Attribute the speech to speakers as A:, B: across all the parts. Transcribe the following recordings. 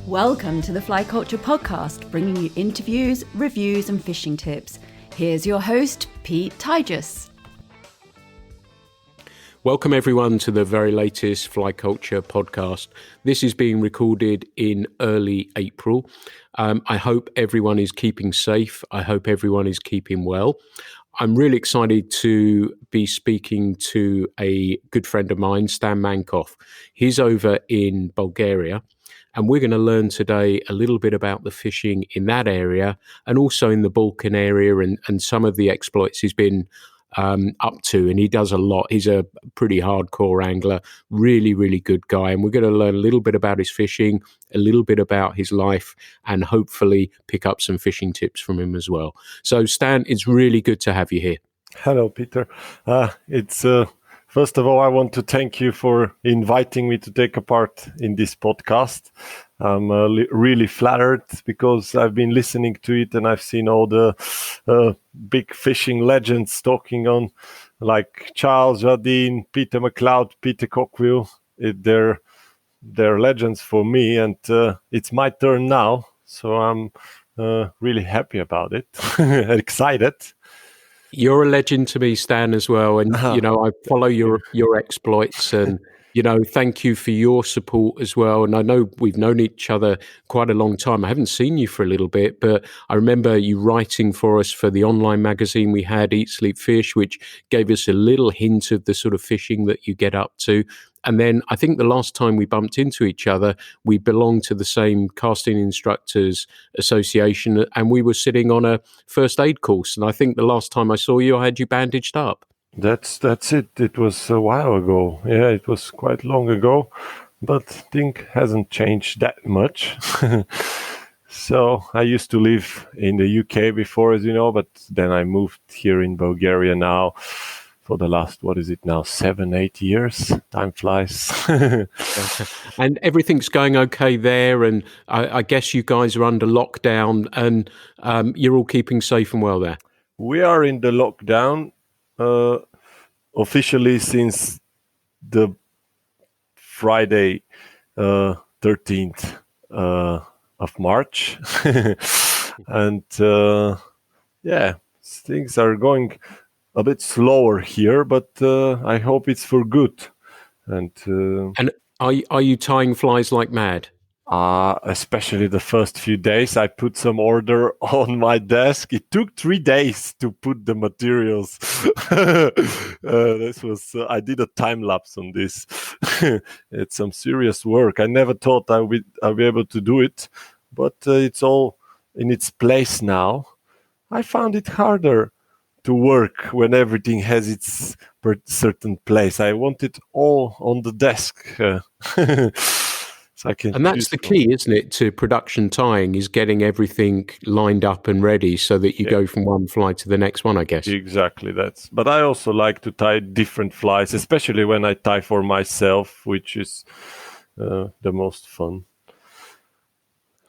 A: Welcome to the Fly Culture Podcast, bringing you interviews, reviews and fishing tips. Here's your host, Pete Tigus.
B: Welcome everyone to the very latest Fly Culture Podcast. This is being recorded in early April. I hope everyone is keeping safe. I hope everyone is keeping well. I'm really excited to be speaking to a good friend of mine, Stan Mankov. He's over in Bulgaria. And we're going to learn today a little bit about the fishing in that area and also in the Balkan area and some of the exploits he's been up to. And he does a lot. He's a pretty hardcore angler, really, really good guy. And we're going to learn a little bit about his fishing, a little bit about his life, and hopefully pick up some fishing tips from him as well. So, Stan, it's really good to have you here.
C: Hello, Peter. First of all, I want to thank you for inviting me to take a part in this podcast. I'm really flattered because I've been listening to it and I've seen all the big fishing legends talking on, like Charles Jardine, Peter McLeod, Peter Cockville. They're legends for me, and it's my turn now. So I'm really happy about it, excited.
B: You're a legend to me, Stan, as well. And, you know, I follow your exploits and, you know, thank you for your support as well. And I know we've known each other quite a long time. I haven't seen you for a little bit, but I remember you writing for us for the online magazine we had, Eat, Sleep, Fish, which gave us a little hint of the sort of fishing that you get up to. And then I think the last time we bumped into each other, we belonged to the same Casting Instructors Association, and we were sitting on a first aid course. And I think the last time I saw you, I had you bandaged up.
C: That's it. It was a while ago. Yeah, it was quite long ago, but things hasn't changed that much. So I used to live in the UK before, as you know, but then I moved here in Bulgaria now. For the last, 7-8 years? Time flies.
B: And everything's going okay there. And I guess you guys are under lockdown and you're all keeping safe and well there.
C: We are in the lockdown officially since the Friday 13th of March. And things are going a bit slower here, but I hope it's for good. And
B: are you tying flies like mad?
C: Especially the first few days, I put some order on my desk. It took 3 days to put the materials. I did a time lapse on this. It's some serious work. I never thought I'll be able to do it, but it's all in its place now. I found it harder to work when everything has its certain place. I want it all on the desk. So I can.
B: And that's the key, isn't it, to production tying, is getting everything lined up and ready so that you go from one fly to the next one, I guess.
C: Exactly, but I also like to tie different flies, especially when I tie for myself, which is the most fun.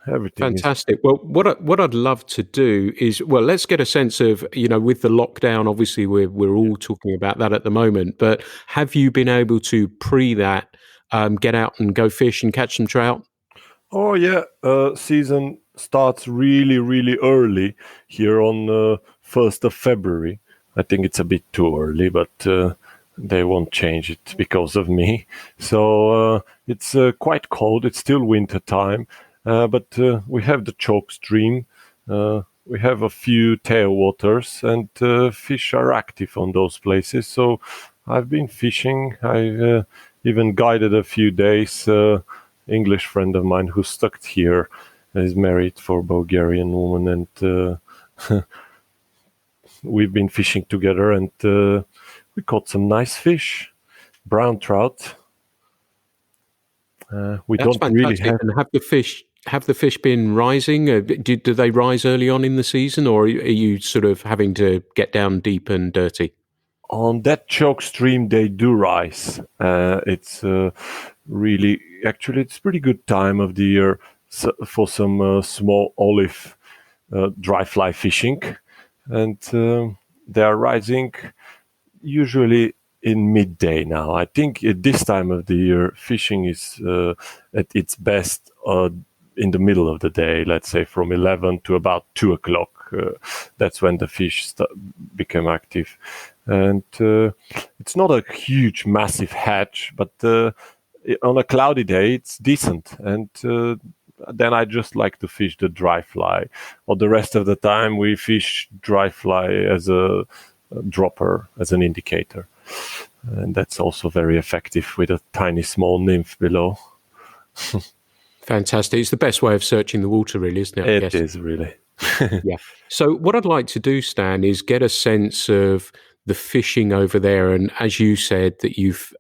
C: Everything
B: Fantastic. Well, what I'd love to do is, let's get a sense of, you know, with the lockdown, obviously we're all talking about that at the moment, but have you been able to that, get out and go fish and catch some trout?
C: Oh yeah, season starts really, really early here on 1st of February. I think it's a bit too early, but they won't change it because of me. So it's quite cold. It's still winter time. But we have the choke stream, we have a few tailwaters, and fish are active on those places. So I've been fishing. I even guided a few days. English friend of mine who's stuck here is married for a Bulgarian woman, and we've been fishing together, and we caught some nice fish, brown trout.
B: That's don't fantastic. Really have the fish been rising? Do they rise early on in the season, or are you sort of having to get down deep and dirty?
C: On that choke stream, they do rise. It's really, actually, it's a pretty good time of the year for some small olive dry fly fishing. And they are rising usually in midday now. I think at this time of the year, fishing is at its best in the middle of the day, let's say from 11 to about 2 o'clock. That's when the fish become active. And it's not a huge, massive hatch, but on a cloudy day, it's decent. And then I just like to fish the dry fly. Or the rest of the time, we fish dry fly as a dropper, as an indicator. And that's also very effective with a tiny, small nymph below.
B: Fantastic. It's the best way of searching the water, really, isn't it?
C: It is really.
B: Yeah. So what I'd like to do, Stan, is get a sense of the fishing over there. And as you said, that you've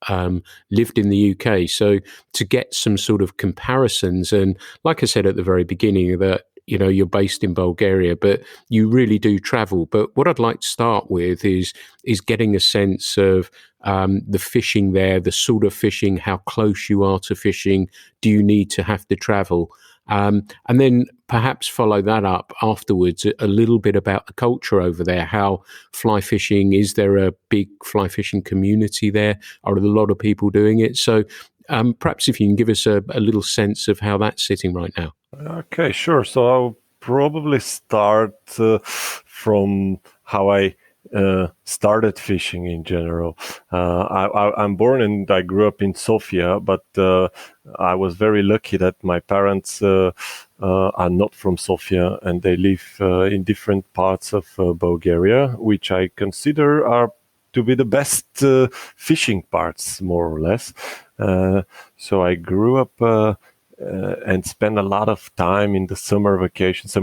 B: lived in the UK. So to get some sort of comparisons, and like I said at the very beginning, that you're based in Bulgaria, but you really do travel. But what I'd like to start with is getting a sense of the fishing there, the sort of fishing, how close you are to fishing. Do you need to have to travel? And then perhaps follow that up afterwards a little bit about the culture over there, how fly fishing, is there a big fly fishing community there? Are there a lot of people doing it? So perhaps if you can give us a little sense of how that's sitting right now.
C: Okay, sure. So I'll probably start from how I started fishing in general. I'm born and I grew up in Sofia, but I was very lucky that my parents are not from Sofia and they live in different parts of Bulgaria, which I consider are to be the best fishing parts, more or less. So I grew up and spent a lot of time in the summer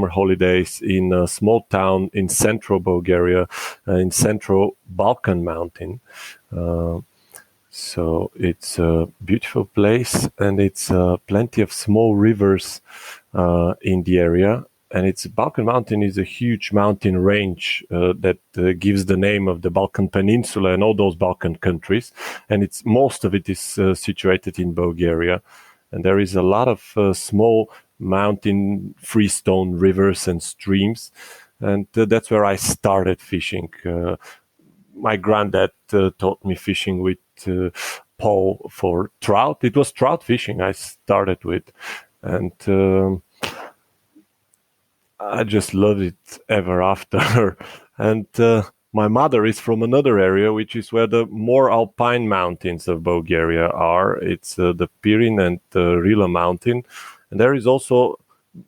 C: holidays in a small town in central Bulgaria, in central Balkan Mountain. So it's a beautiful place, and it's plenty of small rivers in the area. And Balkan Mountain is a huge mountain range that gives the name of the Balkan Peninsula and all those Balkan countries. And most of it is situated in Bulgaria. And there is a lot of small mountain freestone rivers and streams. And that's where I started fishing. My granddad taught me fishing with pole for trout. It was trout fishing I started with. And I just loved it ever after. And my mother is from another area, which is where the more alpine mountains of Bulgaria are. It's the Pirin and the Rila mountain. And there is also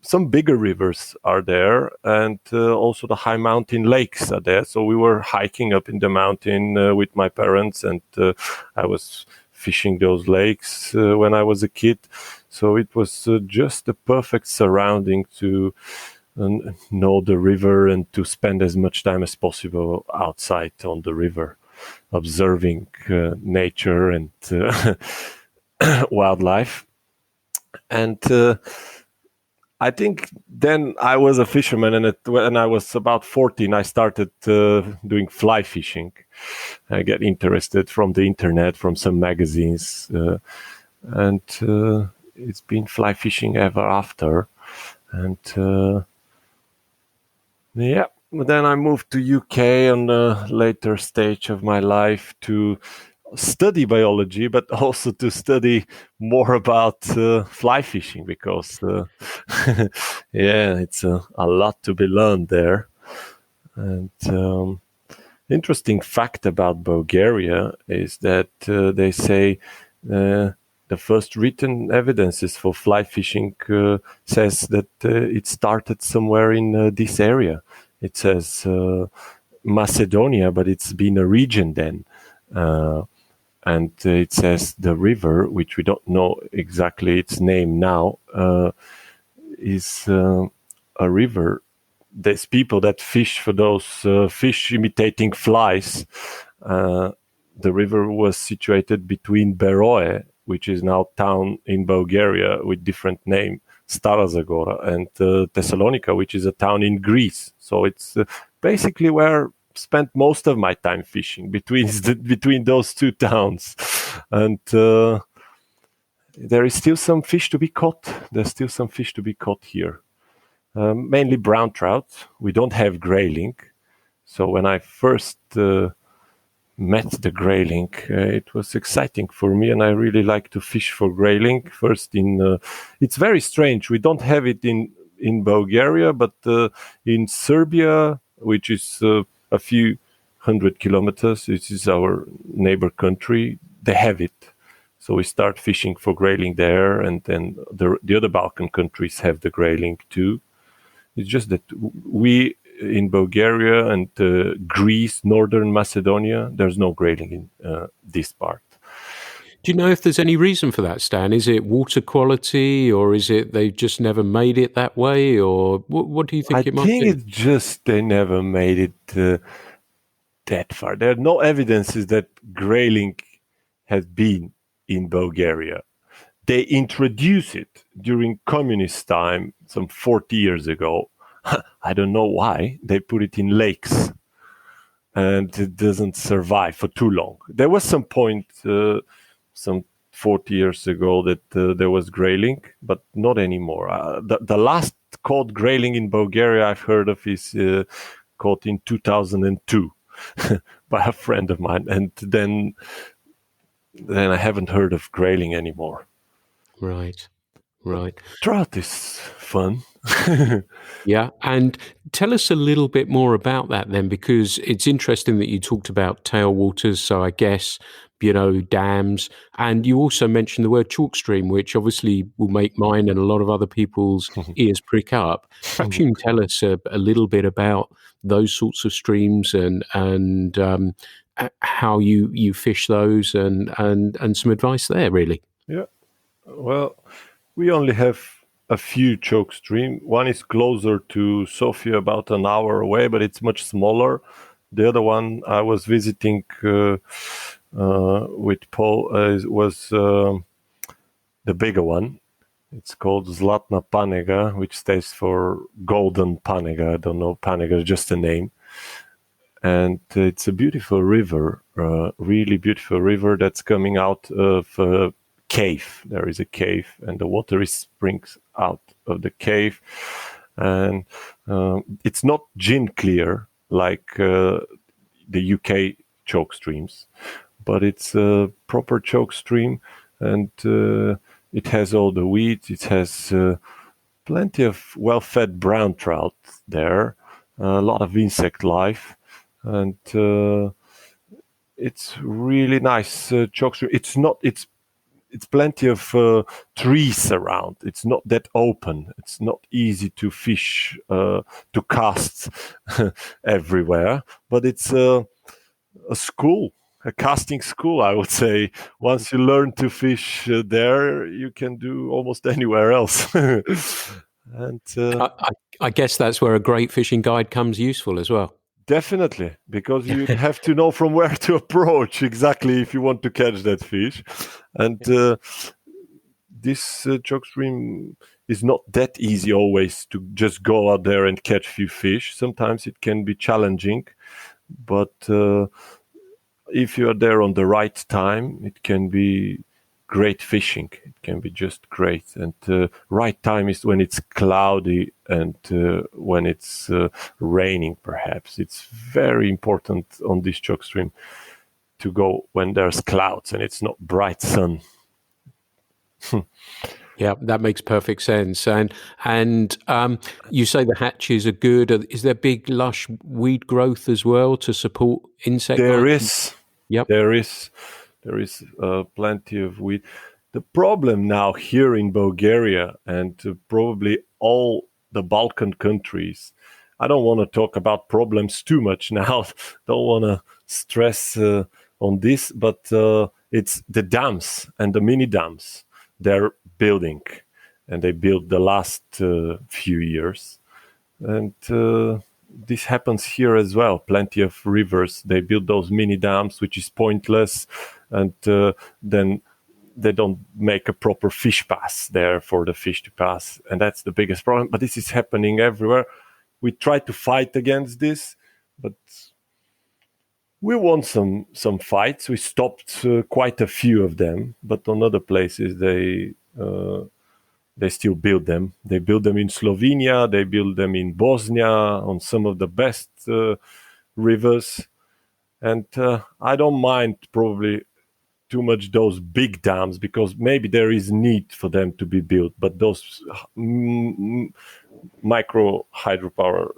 C: some bigger rivers are there, and also the high mountain lakes are there. So we were hiking up in the mountain with my parents, and I was fishing those lakes when I was a kid. So it was just the perfect surrounding to know the river and to spend as much time as possible outside on the river, observing nature and wildlife. And I think then I was a fisherman, and when I was about 14, I started doing fly fishing. I get interested from the internet, from some magazines, and it's been fly fishing ever after. And yeah, then I moved to UK on a later stage of my life to study biology, but also to study more about fly fishing, because yeah, it's a lot to be learned there. And interesting fact about Bulgaria is that they say the first written evidences for fly fishing says that it started somewhere in this area. It says Macedonia, but it's been a region then. And it says the river, which we don't know exactly its name now, is a river. There's people that fish for those fish imitating flies. The river was situated between Beroe, which is now town in Bulgaria with different name, Stara Zagora, and Thessalonica, which is a town in Greece. So it's basically where spent most of my time fishing, between those two towns. And there is still some fish to be caught. There's still some fish to be caught here. Mainly brown trout. We don't have grayling. So when I first met the grayling, it was exciting for me, and I really like to fish for grayling. First, it's very strange. We don't have it in Bulgaria, but in Serbia, which is a few hundred kilometers, which is our neighbor country, they have it. So we start fishing for grayling there, and then the other Balkan countries have the grayling too. It's just that we in Bulgaria and Greece, Northern Macedonia, there's no grayling in this part.
B: Do you know if there's any reason for that, Stan? Is it water quality, or is it they've just never made it that way, or what do you think
C: I
B: it might
C: think
B: be?
C: it's just they never made it that far. There are no evidences that grayling has been in Bulgaria. They introduced it during communist time, some 40 years ago. I don't know why. They put it in lakes, and it doesn't survive for too long. There was some point, some 40 years ago, that there was grayling, but not anymore. The last caught grayling in Bulgaria I've heard of is caught in 2002 by a friend of mine, and then I haven't heard of grayling anymore.
B: Right, right.
C: Trout is fun.
B: Yeah, and tell us a little bit more about that then, because it's interesting that you talked about tailwaters, so I guess, dams, and you also mentioned the word chalk stream, which obviously will make mine and a lot of other people's ears prick up. Perhaps you can tell us a little bit about those sorts of streams and how you fish those and some advice there, really.
C: Yeah. Well, we only have a few choke stream. One is closer to Sofia, about an hour away, but it's much smaller. The other one I was visiting with Paul was the bigger one. It's called Zlatna Panega, which stands for Golden Panega. I don't know, Panega is just a name. And it's a beautiful river, really beautiful river that's coming out of a cave. There is a cave, and the water springs out of the cave. And it's not gin clear like the UK choke streams, but it's a proper choke stream, and it has all the weeds. It has plenty of well-fed brown trout there, a lot of insect life, and it's really nice choke stream. It's plenty of trees around. It's not that open. It's not easy to fish, to cast everywhere, but it's a school, a casting school, I would say. Once you learn to fish there, you can do almost anywhere else. And
B: I guess that's where a great fishing guide comes useful as well.
C: definitely, because you have to know from where to approach exactly if you want to catch that fish. And this choke stream is not that easy always to just go out there and catch few fish. Sometimes it can be challenging, but if you are there on the right time, it can be great fishing. It can be just great. And right time is when it's cloudy and when it's raining, perhaps. It's very important on this choke stream to go when there's clouds and it's not bright sun.
B: Yeah, that makes perfect sense. And you say the hatches are good. Is there big, lush weed growth as well to support insect life?
C: There is.
B: Yep.
C: There is plenty of weed. The problem now here in Bulgaria and probably all the Balkan countries, I don't want to talk about problems too much now. Don't want to stress on this, but it's the dams and the mini dams they're building, and they built the last few years. And this happens here as well. Plenty of rivers, they build those mini dams, which is pointless, and then they don't make a proper fish pass there for the fish to pass, and that's the biggest problem. But this is happening everywhere. We try to fight against this, but we won some fights. We stopped quite a few of them, but on other places they still build them. They build them in Slovenia. They build them in Bosnia on some of the best rivers. And I don't mind probably too much those big dams, because maybe there is need for them to be built, but those micro hydropower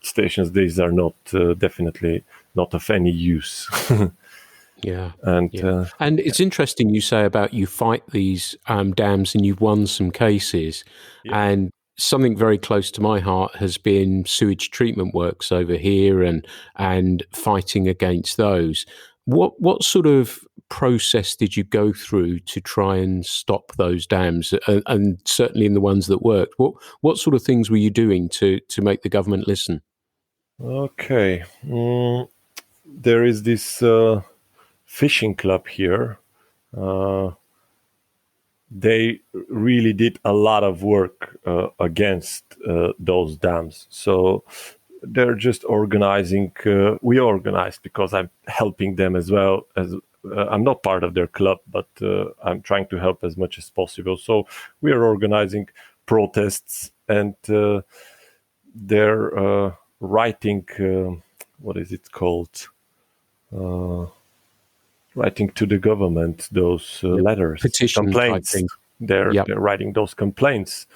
C: stations, these are not definitely not of any use.
B: Yeah.
C: And
B: Yeah. And it's interesting you say about you fight these dams and you've won some cases.
C: Yeah.
B: And something very close to my heart has been sewage treatment works over here and fighting against those. What sort of process did you go through to try and stop those dams? And certainly in the ones that worked, what sort of things were you doing to make the government listen?
C: Okay, there is this fishing club here. They really did a lot of work against those dams. So they're just organizing. We organized because I'm helping them as well. As I'm not part of their club, but I'm trying to help as much as possible. So we are organizing protests, and they're writing. What is it called? Writing to the government those letters,
B: Petition type
C: complaints.
B: thing.
C: They're writing those complaints,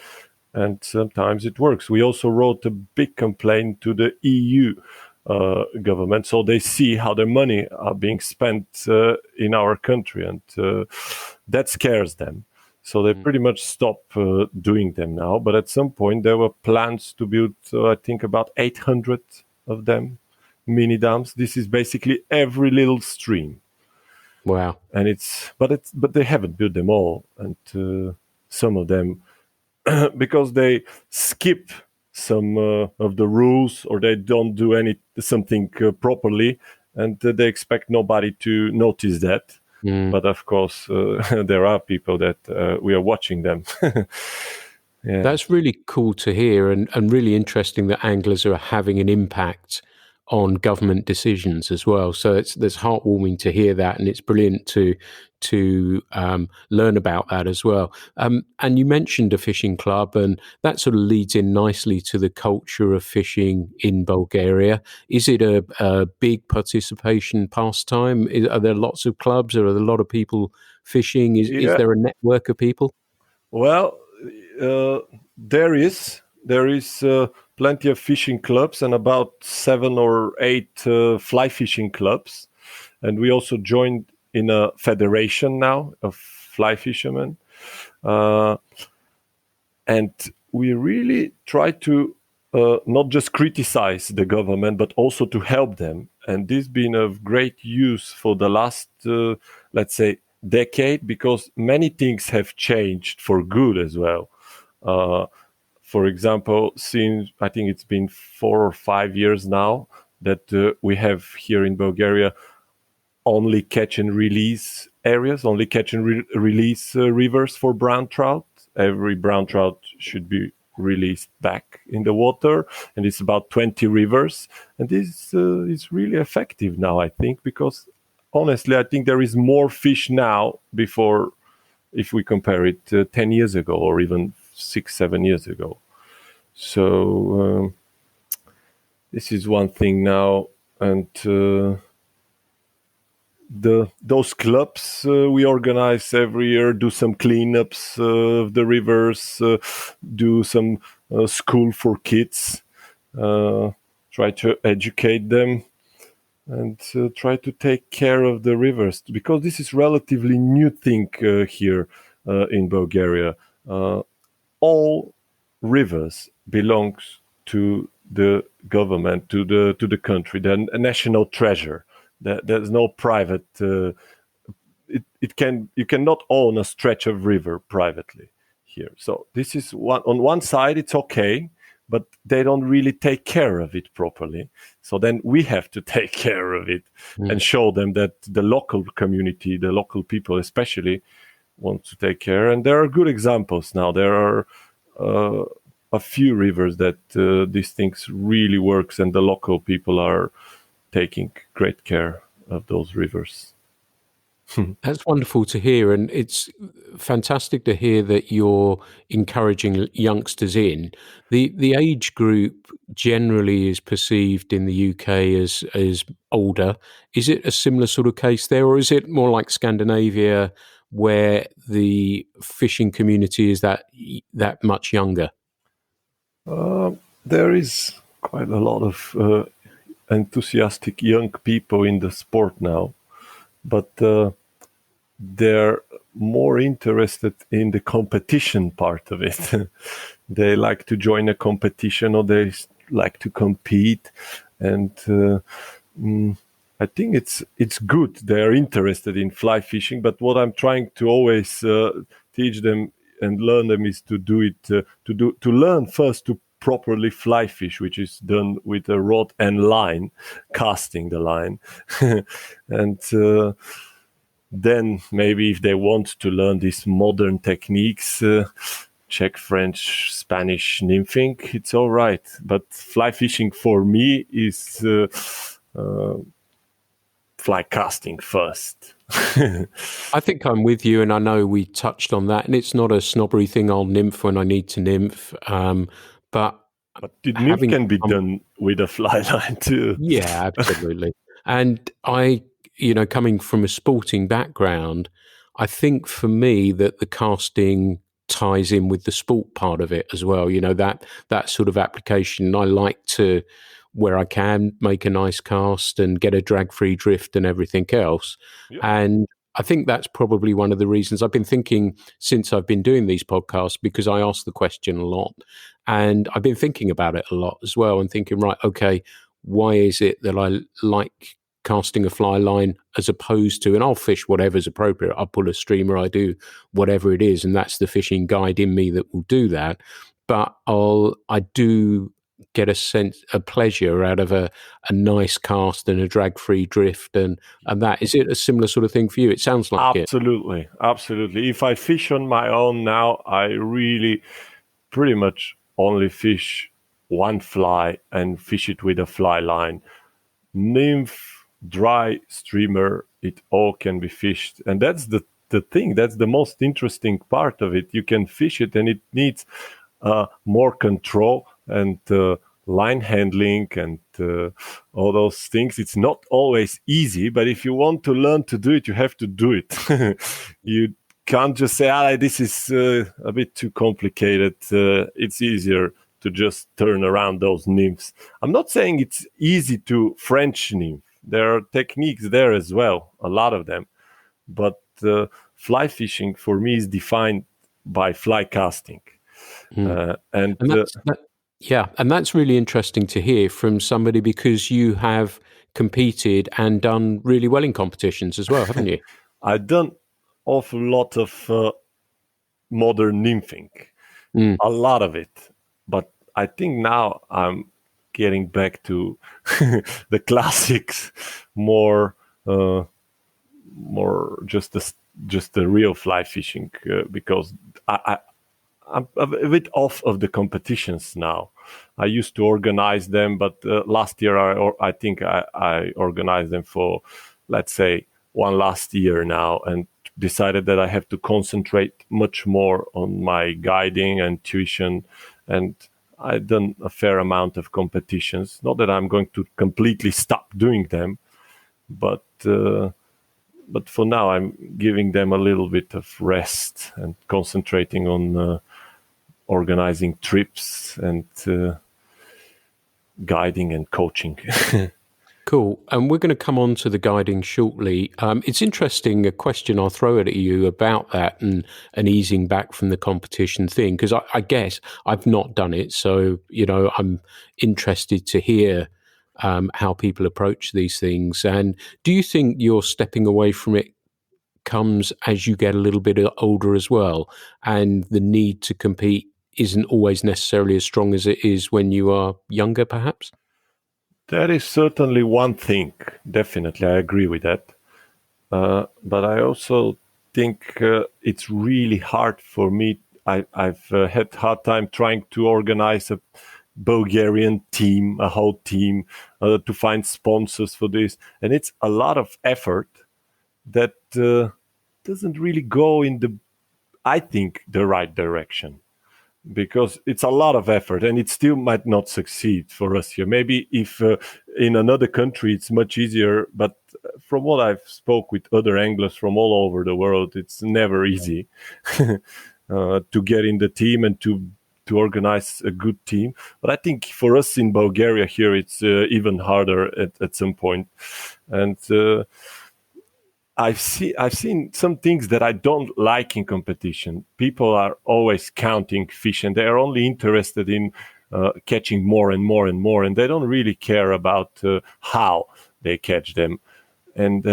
C: and sometimes it works. We also wrote a big complaint to the EU government, so they see how their money are being spent in our country, and that scares them. So they pretty much stop doing them now. But at some point, there were plans to build, I think, about 800 of them, mini dams. This is basically every little stream.
B: Wow.
C: And but they haven't built them all, and some of them because they skip some of the rules, or they don't do something properly, and they expect nobody to notice that. But of course, there are people that we are watching them. Yeah.
B: That's really cool to hear, and really interesting that anglers are having an impact on government decisions as well. So it's heartwarming to hear that, and it's brilliant to learn about that as well. And you mentioned a fishing club, and that sort of leads in nicely to the culture of fishing in Bulgaria. Is it a big participation pastime? Are there lots of clubs, or are there a lot of people fishing? Is there a network of people?
C: Well, there is plenty of fishing clubs, and about 7 or 8 fly fishing clubs, and we also joined in a federation now of fly fishermen, and we really try to not just criticize the government, but also to help them. And this has been of great use for the last, let's say, decade, because many things have changed for good as well. For example, since I think it's been 4 or 5 years now that we have here in Bulgaria only catch and release areas, only catch and release rivers for brown trout. Every brown trout should be released back in the water, and it's about 20 rivers. And this is really effective now, I think, because honestly, I think there is more fish now before, if we compare it 10 years ago, or even 6-7 years ago. So this is one thing now, and those clubs we organize every year, do some cleanups of the rivers, do some school for kids, try to educate them, and try to take care of the rivers, because this is relatively new thing here in Bulgaria. All rivers belongs to the government, to the country. They're a national treasure. There's no private. You cannot own a stretch of river privately here. So this is on one side it's okay, but they don't really take care of it properly. So then we have to take care of it and show them that the local community, the local people especially, want to take care. And there are good examples now. There are a few rivers that these things really works, and the local people are taking great care of those rivers.
B: That's wonderful to hear, and it's fantastic to hear that you're encouraging youngsters in. The age group generally is perceived in the UK as older. Is it a similar sort of case there, or is it more like Scandinavia, where the fishing community is that much younger?
C: There is quite a lot of enthusiastic young people in the sport now, but they're more interested in the competition part of it. They like to join a competition, or they like to compete, and I think it's good they're interested in fly fishing. But what I'm trying to always teach them and learn them is to do it to learn first to properly fly fish, which is done with a rod and line, casting the line, and then maybe if they want to learn these modern techniques, Czech, French, Spanish nymphing, it's all right. But fly fishing for me is fly casting first.
B: I think I'm with you, and I know we touched on that, and it's not a snobbery thing. I'll nymph when I need to nymph, but
C: But the nymph
B: having
C: can be done with a fly line too.
B: yeah, absolutely. And coming from a sporting background, I think for me that the casting ties in with the sport part of it as well. That sort of application. I like to, where I can, make a nice cast and get a drag-free drift and everything else.
C: Yeah.
B: And I think that's probably one of the reasons I've been thinking since I've been doing these podcasts, because I ask the question a lot, and I've been thinking about it a lot as well, and thinking, right, okay, why is it that I like casting a fly line as opposed to, and I'll fish whatever's appropriate. I'll pull a streamer, I do whatever it is, and that's the fishing guide in me that will do that. But I do get a pleasure out of a nice cast and a drag-free drift, and that. Is it a similar sort of thing for you? It sounds like it.
C: Absolutely. If I fish on my own now, I really pretty much only fish one fly and fish it with a fly line. Nymph, dry, streamer, it all can be fished. And that's the thing, that's the most interesting part of it. You can fish it, and it needs more control and line handling and all those things. It's not always easy, but if you want to learn to do it, you have to do it. You can't just say, this is a bit too complicated. It's easier to just turn around those nymphs. I'm not saying it's easy to French nymph. There are techniques there as well, a lot of them. But fly fishing for me is defined by fly casting. And
B: that's really interesting to hear from somebody, because you have competed and done really well in competitions as well, haven't you?
C: I've done awful lot of modern nymphing, a lot of it. But I think now I'm getting back to the classics, more just the real fly fishing, because I'm a bit off of the competitions now. I used to organize them, but last year I think I organized them for, let's say, one last year now, and decided that I have to concentrate much more on my guiding and tuition. And I've done a fair amount of competitions. Not that I'm going to completely stop doing them, but for now I'm giving them a little bit of rest and concentrating on organizing trips and guiding and coaching.
B: Cool. And we're going to come on to the guiding shortly. It's interesting, a question I'll throw at you about that and easing back from the competition thing, because I guess I've not done it. So, I'm interested to hear how people approach these things. And do you think you're stepping away from it comes as you get a little bit older as well, and the need to compete isn't always necessarily as strong as it is when you are younger, perhaps?
C: That is certainly one thing. Definitely, I agree with that. But I also think it's really hard for me. I've had hard time trying to organize a Bulgarian team, a whole team, to find sponsors for this. And it's a lot of effort that doesn't really go in the right direction, because it's a lot of effort and it still might not succeed for us here. Maybe if in another country it's much easier, but from what I've spoke with other anglers from all over the world, it's never easy to get in the team and to organize a good team. But I think for us in Bulgaria here, it's even harder at some point. And I've seen some things that I don't like in competition. People are always counting fish, and they are only interested in catching more and more and more, and they don't really care about how they catch them. And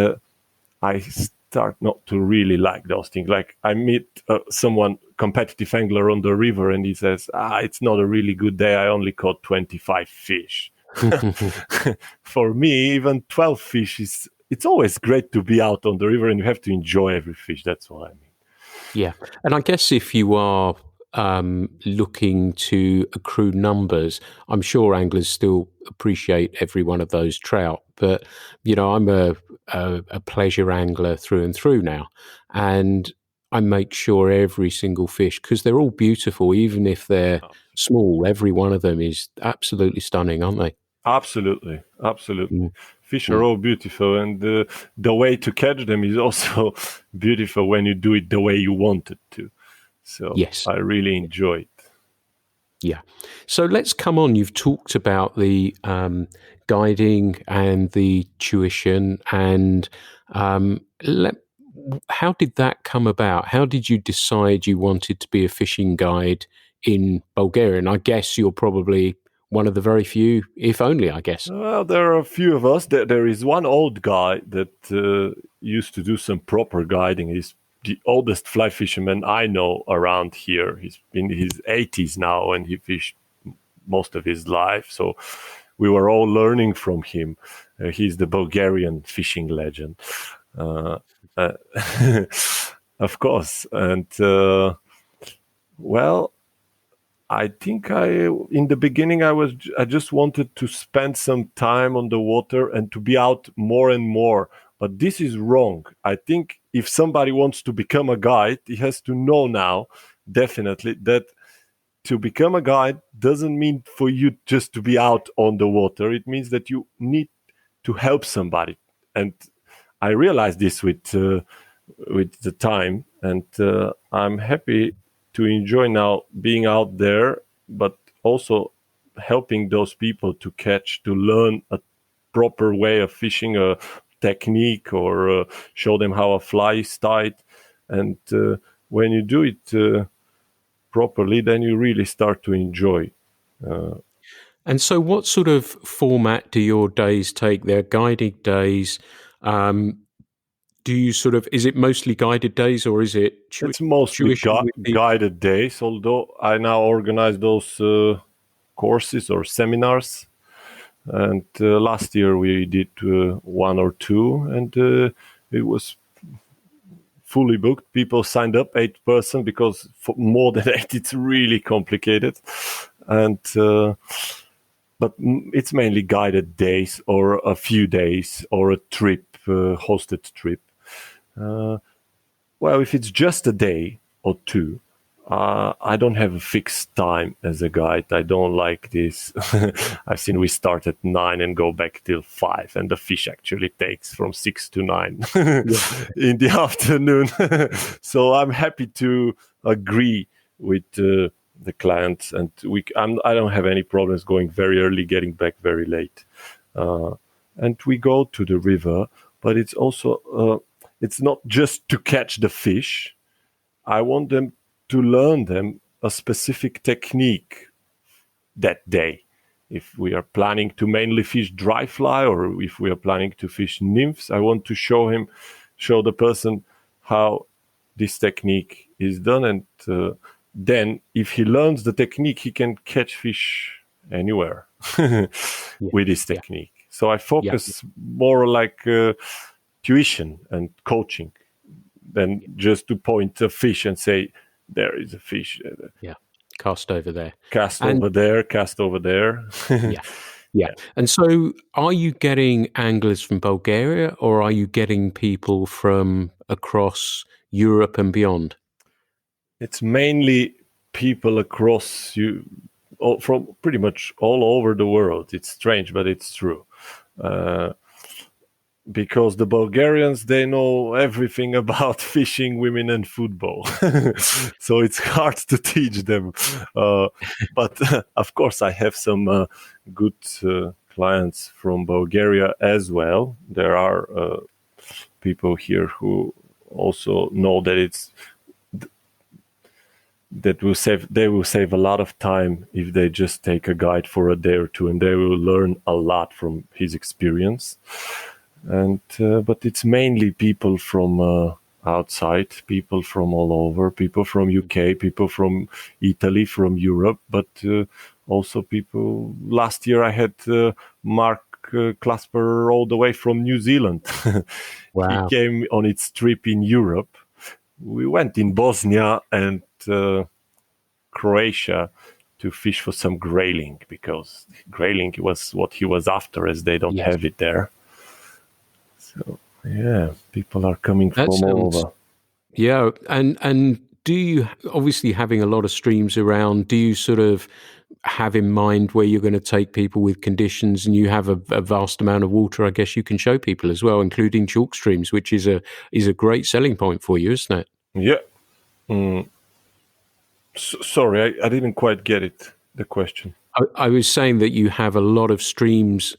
C: I start not to really like those things. Like I meet someone, competitive angler on the river, and he says, it's not a really good day. I only caught 25 fish. For me, even 12 fish it's always great to be out on the river, and you have to enjoy every fish. That's what I mean.
B: Yeah. And I guess if you are looking to accrue numbers, I'm sure anglers still appreciate every one of those trout. But, I'm a pleasure angler through and through now. And I make sure every single fish, because they're all beautiful, even if they're small, every one of them is absolutely stunning, aren't they?
C: Absolutely. Fish are all beautiful, and the way to catch them is also beautiful when you do it the way you want it to. So
B: yes.
C: I really enjoy it.
B: Yeah. So let's come on. You've talked about the guiding and the tuition, and how did that come about? How did you decide you wanted to be a fishing guide in Bulgaria? And I guess you're probably one of the very few, if only, I guess.
C: Well, there are a few of us. There is one old guy that used to do some proper guiding. He's the oldest fly fisherman I know around here. He's in his 80s now, and he fished most of his life. So we were all learning from him. He's the Bulgarian fishing legend, of course. And well, I think in the beginning, I just wanted to spend some time on the water and to be out more and more. But this is wrong. I think if somebody wants to become a guide, he has to know now, definitely, that to become a guide doesn't mean for you just to be out on the water. It means that you need to help somebody. And I realized this with the time, and I'm happy to enjoy now being out there, but also helping those people to catch, to learn a proper way of fishing, a technique, or show them how a fly is tied. And when you do it properly, then you really start to enjoy.
B: And so what sort of format do your days take? They're guided days. Do you is it mostly guided days, or is it
C: It's mostly guided days, although I now organize those courses or seminars. And last year we did one or two, and it was fully booked. People signed up, 8 person, because for more than 8, it's really complicated. And but it's mainly guided days, or a few days, or a trip, hosted trip. Well, if it's just a day or two, I don't have a fixed time as a guide. I don't like this. I've seen we start at 9 and go back till 5, and the fish actually takes from 6 to 9 in the afternoon. So I'm happy to agree with the clients, and I don't have any problems going very early, getting back very late. And we go to the river, but it's also it's not just to catch the fish. I want them to learn them a specific technique that day. If we are planning to mainly fish dry fly, or if we are planning to fish nymphs, I want to show the person how this technique is done. And then if he learns the technique, he can catch fish anywhere with this technique. So I focus more like tuition and coaching than just to point a fish and say, there is a fish.
B: Cast over there.
C: Cast over there.
B: Yeah. Yeah. And so are you getting anglers from Bulgaria, or are you getting people from across Europe and beyond?
C: It's mainly people across from pretty much all over the world. It's strange, but it's true. Because the Bulgarians, they know everything about fishing, women, and football. So it's hard to teach them. But of course, I have some good clients from Bulgaria as well. There are people here who also know that they will save a lot of time if they just take a guide for a day or two, and they will learn a lot from his experience. And but it's mainly people from outside, people from all over, people from UK, people from Italy, from Europe, but also people. Last year I had Mark Clasper all the way from New Zealand. He
B: Wow.
C: came on its trip in Europe. We went in Bosnia and Croatia to fish for some grayling, because grayling was what he was after, as they don't
B: Yes.
C: have it there. So yeah, people are coming
B: That
C: from all
B: sounds,
C: over.
B: yeah. And do you, obviously having a lot of streams around, do you sort of have in mind where you're going to take people with conditions, and you have a vast amount of water, I guess you can show people as well, including chalk streams, which is a great selling point for you, isn't it?
C: Yeah. Sorry, I didn't quite get it, the question.
B: I was saying that you have a lot of streams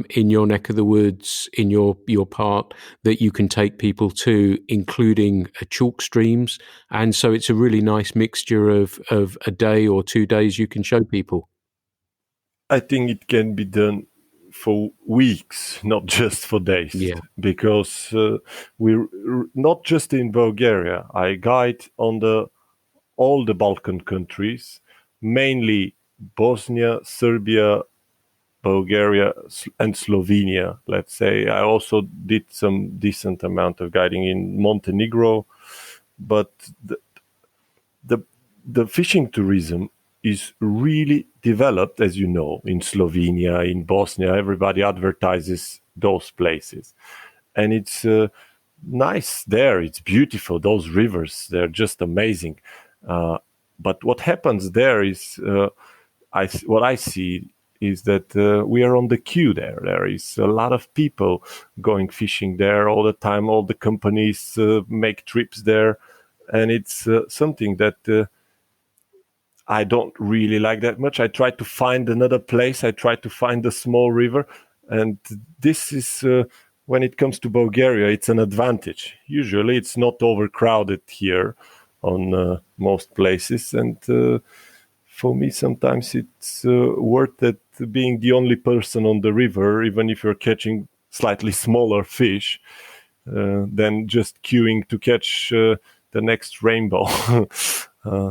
B: in your neck of the woods, in your part, that you can take people to, including chalk streams, and so it's a really nice mixture of a day or 2 days you can show people.
C: I think it can be done for weeks, not just for days,
B: Yeah.
C: because we're not just in Bulgaria. I guide on all the Balkan countries, mainly Bosnia, Serbia, Bulgaria, and Slovenia. Let's say I also did some decent amount of guiding in Montenegro, but the the fishing tourism is really developed, as you know, in Slovenia, in Bosnia. Everybody advertises those places, and it's nice there. It's beautiful. Those rivers, they're just amazing. But what happens there is, what I see is that we are on the queue there. There is a lot of people going fishing there all the time. All the companies make trips there, and it's something that I don't really like that much. I try to find another place. I try to find a small river, and this is when it comes to Bulgaria, it's an advantage. Usually, it's not overcrowded here on most places, and for me, sometimes it's worth it being the only person on the river, even if you're catching slightly smaller fish, than just queuing to catch the next rainbow.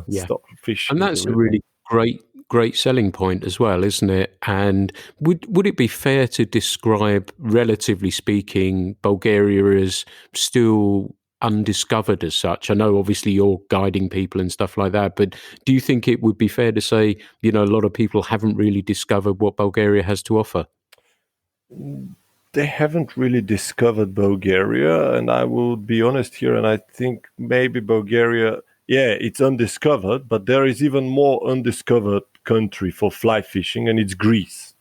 B: Yeah.
C: Stop fishing
B: And
C: the
B: that's a
C: river.
B: really great selling point as well, isn't it? And would it be fair to describe, relatively speaking, Bulgaria as still undiscovered as such? I know obviously you're guiding people and stuff like that, but do you think it would be fair to say, a lot of people haven't really discovered what Bulgaria has to offer?
C: They haven't really discovered Bulgaria, and I will be honest here, and I think maybe Bulgaria, yeah, it's undiscovered, but there is even more undiscovered country for fly fishing, and it's Greece.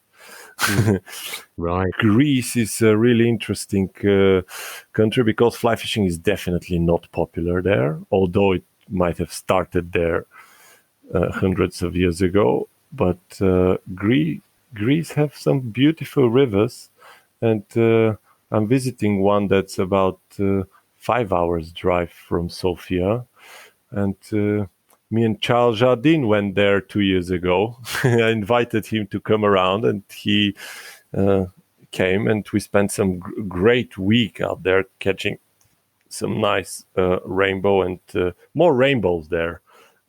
B: Right.
C: Greece is a really interesting country, because fly fishing is definitely not popular there, although it might have started there hundreds of years ago. But Greece have some beautiful rivers, and I'm visiting one that's about 5 hours drive from Sofia, and me and Charles Jardin went there 2 years ago. I invited him to come around, and he came, and we spent some great week out there catching some nice rainbow, and more rainbows there,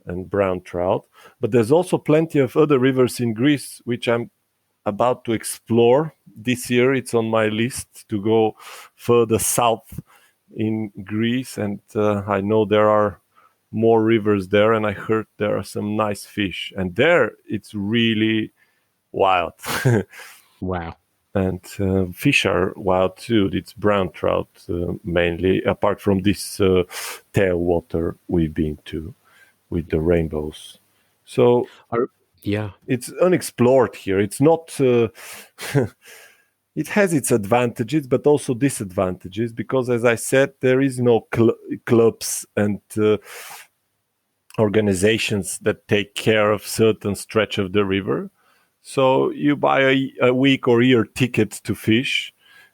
C: and brown trout. But there's also plenty of other rivers in Greece, which I'm about to explore this year. It's on my list to go further south in Greece, and I know there are more rivers there, and I heard there are some nice fish, and there it's really wild.
B: Wow.
C: And fish are wild too. It's brown trout mainly, apart from this tailwater we've been to with the rainbows. So
B: I, yeah.
C: it's unexplored here. It's not. It has its advantages, but also disadvantages because, as I said, there is no clubs and organizations that take care of certain stretch of the river. So you buy a week or year ticket to fish,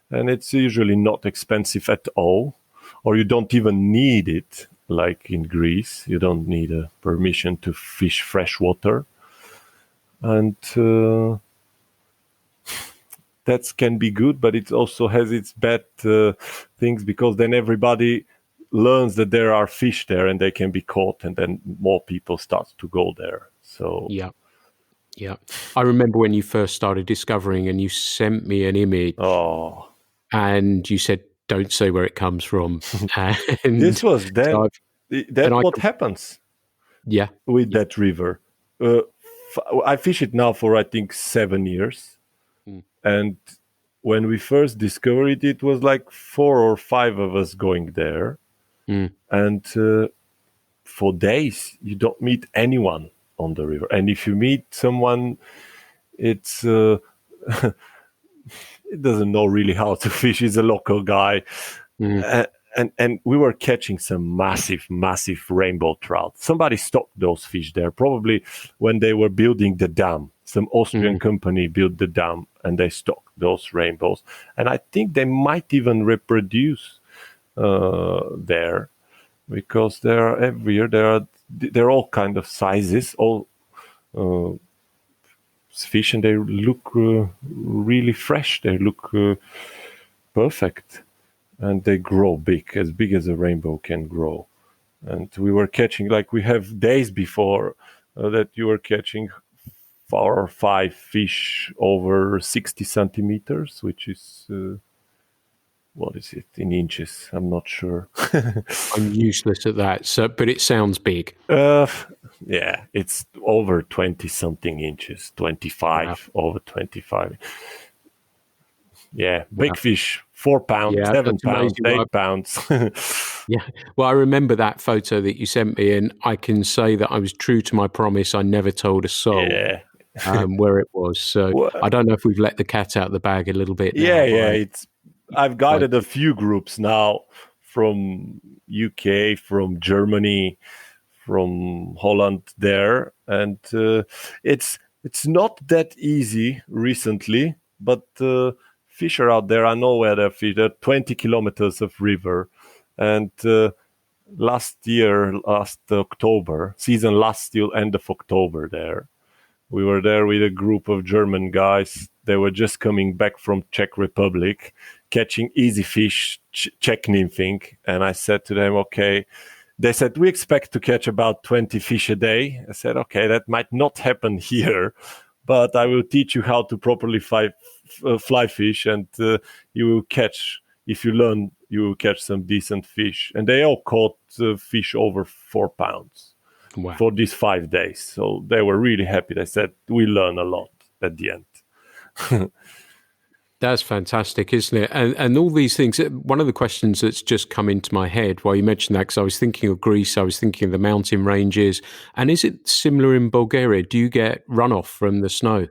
C: and it's usually not expensive at all, or you don't even need it. Like in Greece, you don't need a permission to fish freshwater, and that can be good, but it also has its bad things because then everybody learns that there are fish there and they can be caught, and then more people start to go there. So
B: Yeah. Yeah. I remember when you first started discovering and you sent me an image
C: oh,
B: and you said, don't say where it comes from.
C: this
B: And
C: was
B: so
C: that what happens
B: yeah.
C: with that river. Uh, I fish it now for I think 7 years, and when we first discovered it, it was like 4 or 5 of us going there, and for days you don't meet anyone on the river, and if you meet someone, it's it doesn't know really how to fish. He's a local guy, and we were catching some massive rainbow trout. Somebody stocked those fish there, probably when they were building the dam. Some Austrian company built the dam, and they stocked those rainbows. And I think they might even reproduce there, because there are every year they're all kind of sizes, all fish, and they look really fresh. They look perfect. And they grow big as a rainbow can grow. And we were catching, like we have days before that you were catching 4 or 5 fish over 60 centimeters, which is, what is it in inches? I'm not sure.
B: I'm useless at that. So, but it sounds big.
C: Yeah, it's over 20 something inches, 25, over 25. Yeah, big fish, 4 pounds,
B: Yeah,
C: 7
B: that's
C: pounds,
B: amazing.
C: 8 pounds.
B: Yeah. Well, I remember that photo that you sent me, and I can say that I was true to my promise. I never told a soul
C: Yeah.
B: where it was. So
C: Well,
B: I don't know if we've let the cat out of the bag a little bit now.
C: yeah. I've guided a few groups now from UK, from Germany, from Holland there, and it's not that easy recently, but fish are out there. I know where they're fish. There are 20 kilometers of river, and last October, season last till end of October there. We were there with a group of German guys. They were just coming back from Czech Republic, catching easy fish, Czech nymphing. And I said to them, okay. They said, we expect to catch about 20 fish a day. I said, okay, that might not happen here, but I will teach you how to properly fly fish, and you will catch, if you learn, you will catch some decent fish. And they all caught fish over 4 pounds.
B: Wow.
C: For these 5 days. So they were really happy. They said, we learn a lot at the end.
B: That's fantastic, isn't it? And all these things. One of the questions that's just come into my head while you mentioned that, because I was thinking of Greece, I was thinking of the mountain ranges. And is it similar in Bulgaria? Do you get runoff from the snow?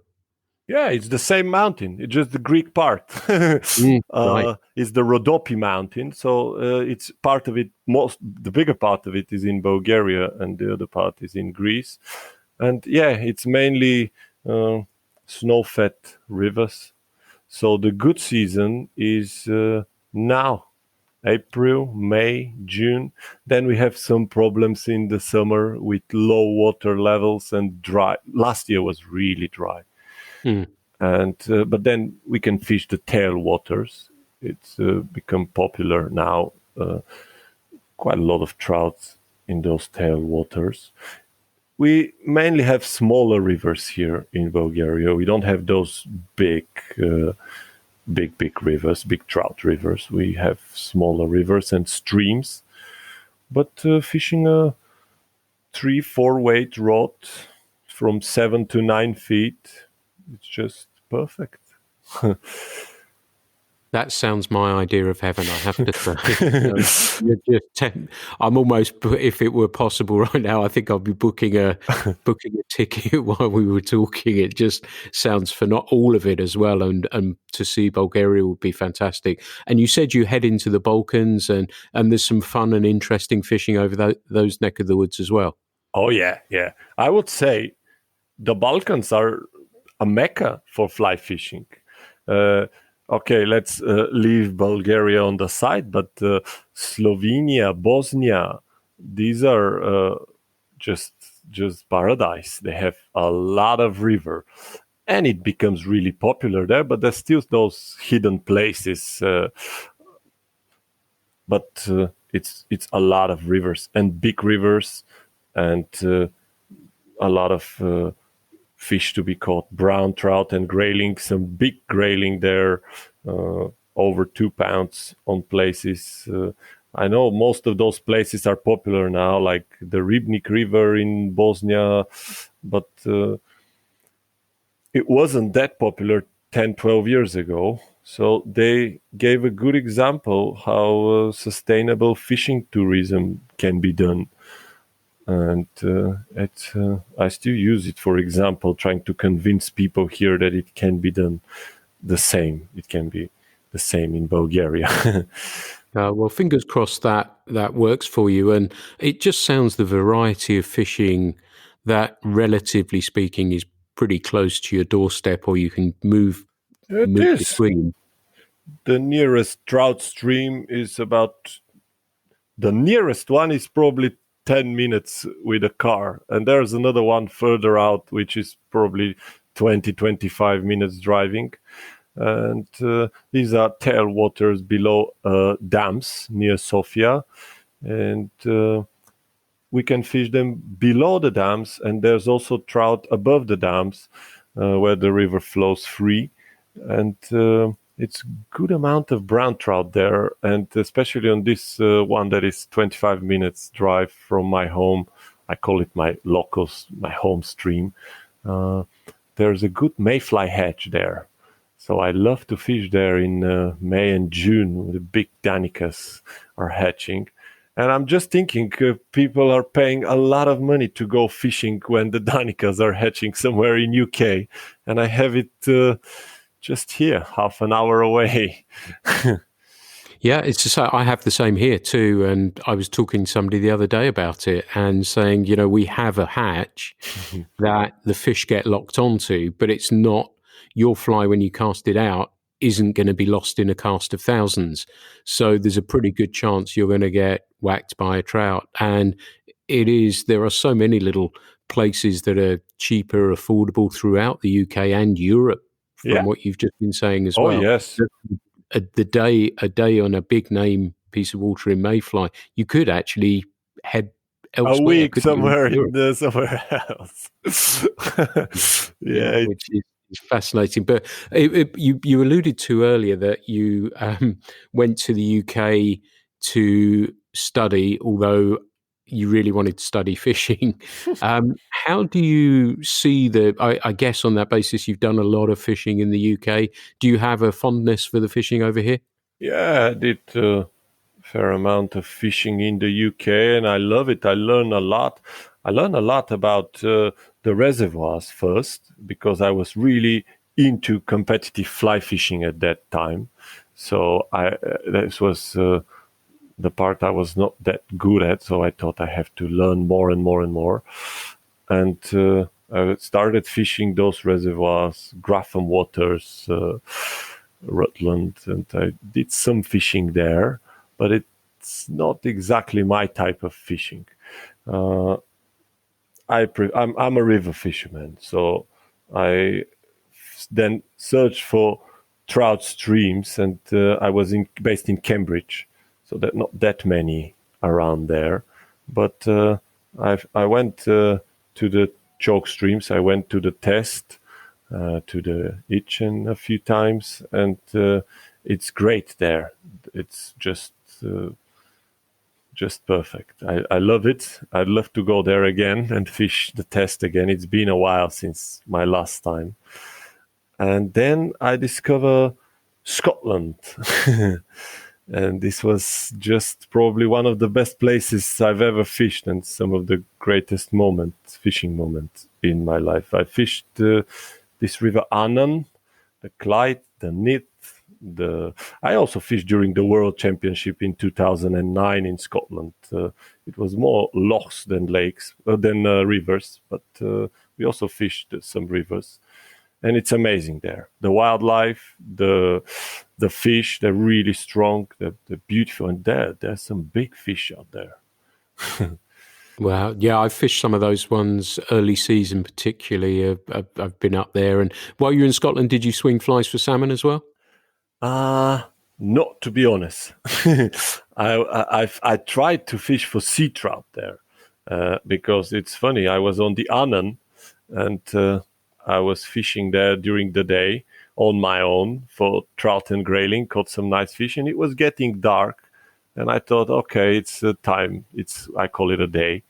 C: Yeah, it's the same mountain. It's just the Greek part.
B: Right.
C: It's the Rhodope mountain. So it's part of it. The bigger part of it is in Bulgaria, and the other part is in Greece. And yeah, it's mainly snow-fed rivers. So the good season is now, April, May, June. Then we have some problems in the summer with low water levels and dry. Last year was really dry. And but then we can fish the tailwaters. It's become popular now. Quite a lot of trout in those tailwaters. We mainly have smaller rivers here in Bulgaria. We don't have those big rivers, big trout rivers. We have smaller rivers and streams. But fishing a 3-4 weight rod from 7 to 9 feet, it's just perfect.
B: That sounds my idea of heaven, I have to say. You're just I'm almost, if it were possible right now, I think I'd be booking a ticket while we were talking. It just sounds for not all of it as well, and to see Bulgaria would be fantastic. And you said you head into the Balkans, and there's some fun and interesting fishing over those neck of the woods as well.
C: Oh yeah. I would say the Balkans are a mecca for fly fishing. Okay, let's leave Bulgaria on the side, but Slovenia, Bosnia, these are just paradise. They have a lot of river, and it becomes really popular there. But there's still those hidden places. But it's a lot of rivers and big rivers, and a lot of fish to be caught, brown trout and grayling, some big grayling there, over 2 pounds on places. I know most of those places are popular now, like the Ribnik River in Bosnia, but it wasn't that popular 10, 12 years ago. So they gave a good example how sustainable fishing tourism can be done. And I still use it, for example, trying to convince people here that it can be done the same. It can be the same in Bulgaria.
B: Well, fingers crossed that works for you. And it just sounds the variety of fishing that, relatively speaking, is pretty close to your doorstep, or you can move
C: It is.
B: between.
C: The nearest trout stream is the nearest one is probably 10 minutes with a car. And there's another one further out, which is probably 20, 25 minutes driving. And these are tailwaters below dams near Sofia. And we can fish them below the dams. And there's also trout above the dams where the river flows free. And it's good amount of brown trout there, and especially on this one that is 25 minutes drive from my home. I call it my locus, my home stream. There's a good mayfly hatch there. So I love to fish there in May and June when the big danicas are hatching. And I'm just thinking people are paying a lot of money to go fishing when the danicas are hatching somewhere in UK. And I have it just here, half an hour away.
B: Yeah, it's just, I have the same here too. And I was talking to somebody the other day about it and saying, we have a hatch that the fish get locked onto, but it's not, your fly when you cast it out isn't going to be lost in a cast of thousands. So there's a pretty good chance you're going to get whacked by a trout. And there are so many little places that are cheaper, affordable throughout the UK and Europe, from what you've just been saying as well.
C: Oh, yes.
B: A day on a big name piece of water in Mayfly, you could actually head elsewhere.
C: A week somewhere else.
B: Which is fascinating. But you alluded to earlier that you went to the UK to study, although you really wanted to study fishing. How do you see I guess on that basis, you've done a lot of fishing in the UK. Do you have a fondness for the fishing over here?
C: Yeah, I did a fair amount of fishing in the UK, and I love it. I learn a lot. I learned a lot about the reservoirs first, because I was really into competitive fly fishing at that time. So this was the part I was not that good at, so I thought I have to learn more and more and more. And I started fishing those reservoirs, Grapham Waters, Rutland, and I did some fishing there, but it's not exactly my type of fishing. I'm a river fisherman, so I then searched for trout streams, and I was based in Cambridge, so that not that many around there. But I went to the choke streams. I went to the Test, to the huchen a few times, and it's great there. It's just perfect. I love it. I'd love to go there again and fish the Test again. It's been a while since my last time. And then I discover Scotland. And this was just probably one of the best places I've ever fished, and some of the greatest fishing moments in my life. I fished this river Annan, the Clyde, the Nith. I also fished during the World Championship in 2009 in Scotland. It was more lochs than rivers, but we also fished some rivers. And it's amazing there. The wildlife, the fish, they're really strong, they're beautiful, and there's some big fish out there.
B: Well, yeah, I fished some of those ones early season, particularly. I've been up there. And while you were in Scotland, did you swing flies for salmon as well?
C: Not to be honest. I tried to fish for sea trout there because it's funny. I was on the Annan, and I was fishing there during the day on my own for trout and grayling, caught some nice fish, and it was getting dark. And I thought, okay, it's time. I call it a day.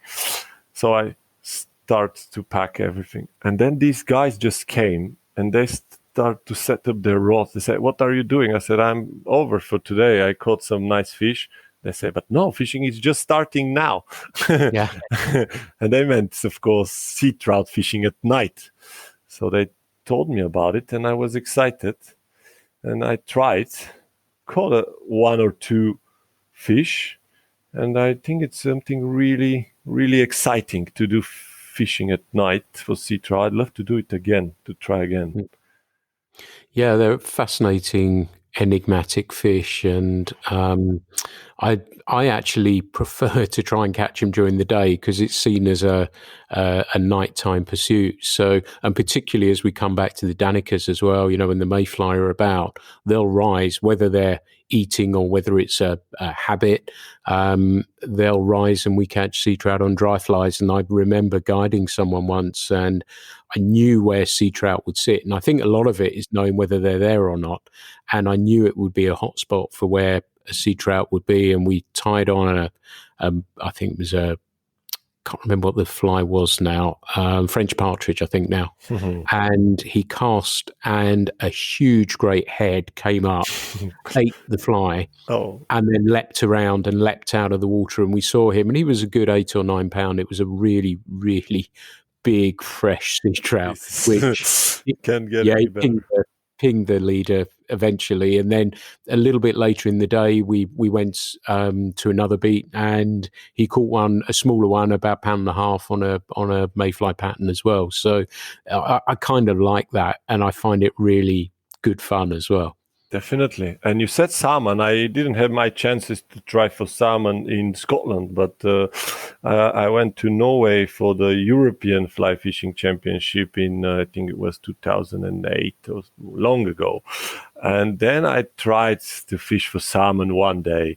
C: So I start to pack everything. And then these guys just came and they start to set up their rods. They said, "What are you doing?" I said, "I'm over for today. I caught some nice fish." They say, "But no, fishing is just starting now."
B: Yeah.
C: And they meant, of course, sea trout fishing at night. So they told me about it, and I was excited. And I tried, caught one or two fish, and I think it's something really, really exciting to do fishing at night for sea trout. I'd love to do it again, to try again.
B: Yeah, they're fascinating, enigmatic fish, and I actually prefer to try and catch them during the day because it's seen as a nighttime pursuit. So, and particularly as we come back to the Danicas as well, when the mayfly are about, they'll rise, whether they're eating or whether it's a habit. They'll rise, and we catch sea trout on dry flies. And I remember guiding someone once, and I knew where sea trout would sit. And I think a lot of it is knowing whether they're there or not. And I knew it would be a hot spot for where a sea trout would be. And we tied on I think it was can't remember what the fly was now, French partridge, I think now.
C: Mm-hmm.
B: And he cast, and a huge great head came up, ate the fly, and then leapt around and leapt out of the water. And we saw him, and he was a good 8 or 9 pound. It was a really, really big, fresh sea trout, which
C: can get any better.
B: Pinged the leader eventually, and then a little bit later in the day we went to another beat, and he caught a smaller one, about 1.5 pounds on a mayfly pattern as well. So I kind of like that, and I find it really good fun as well.
C: Definitely. And you said salmon. I didn't have my chances to try for salmon in Scotland, but I went to Norway for the European Fly Fishing Championship in, I think it was 2008, or long ago. And then I tried to fish for salmon one day,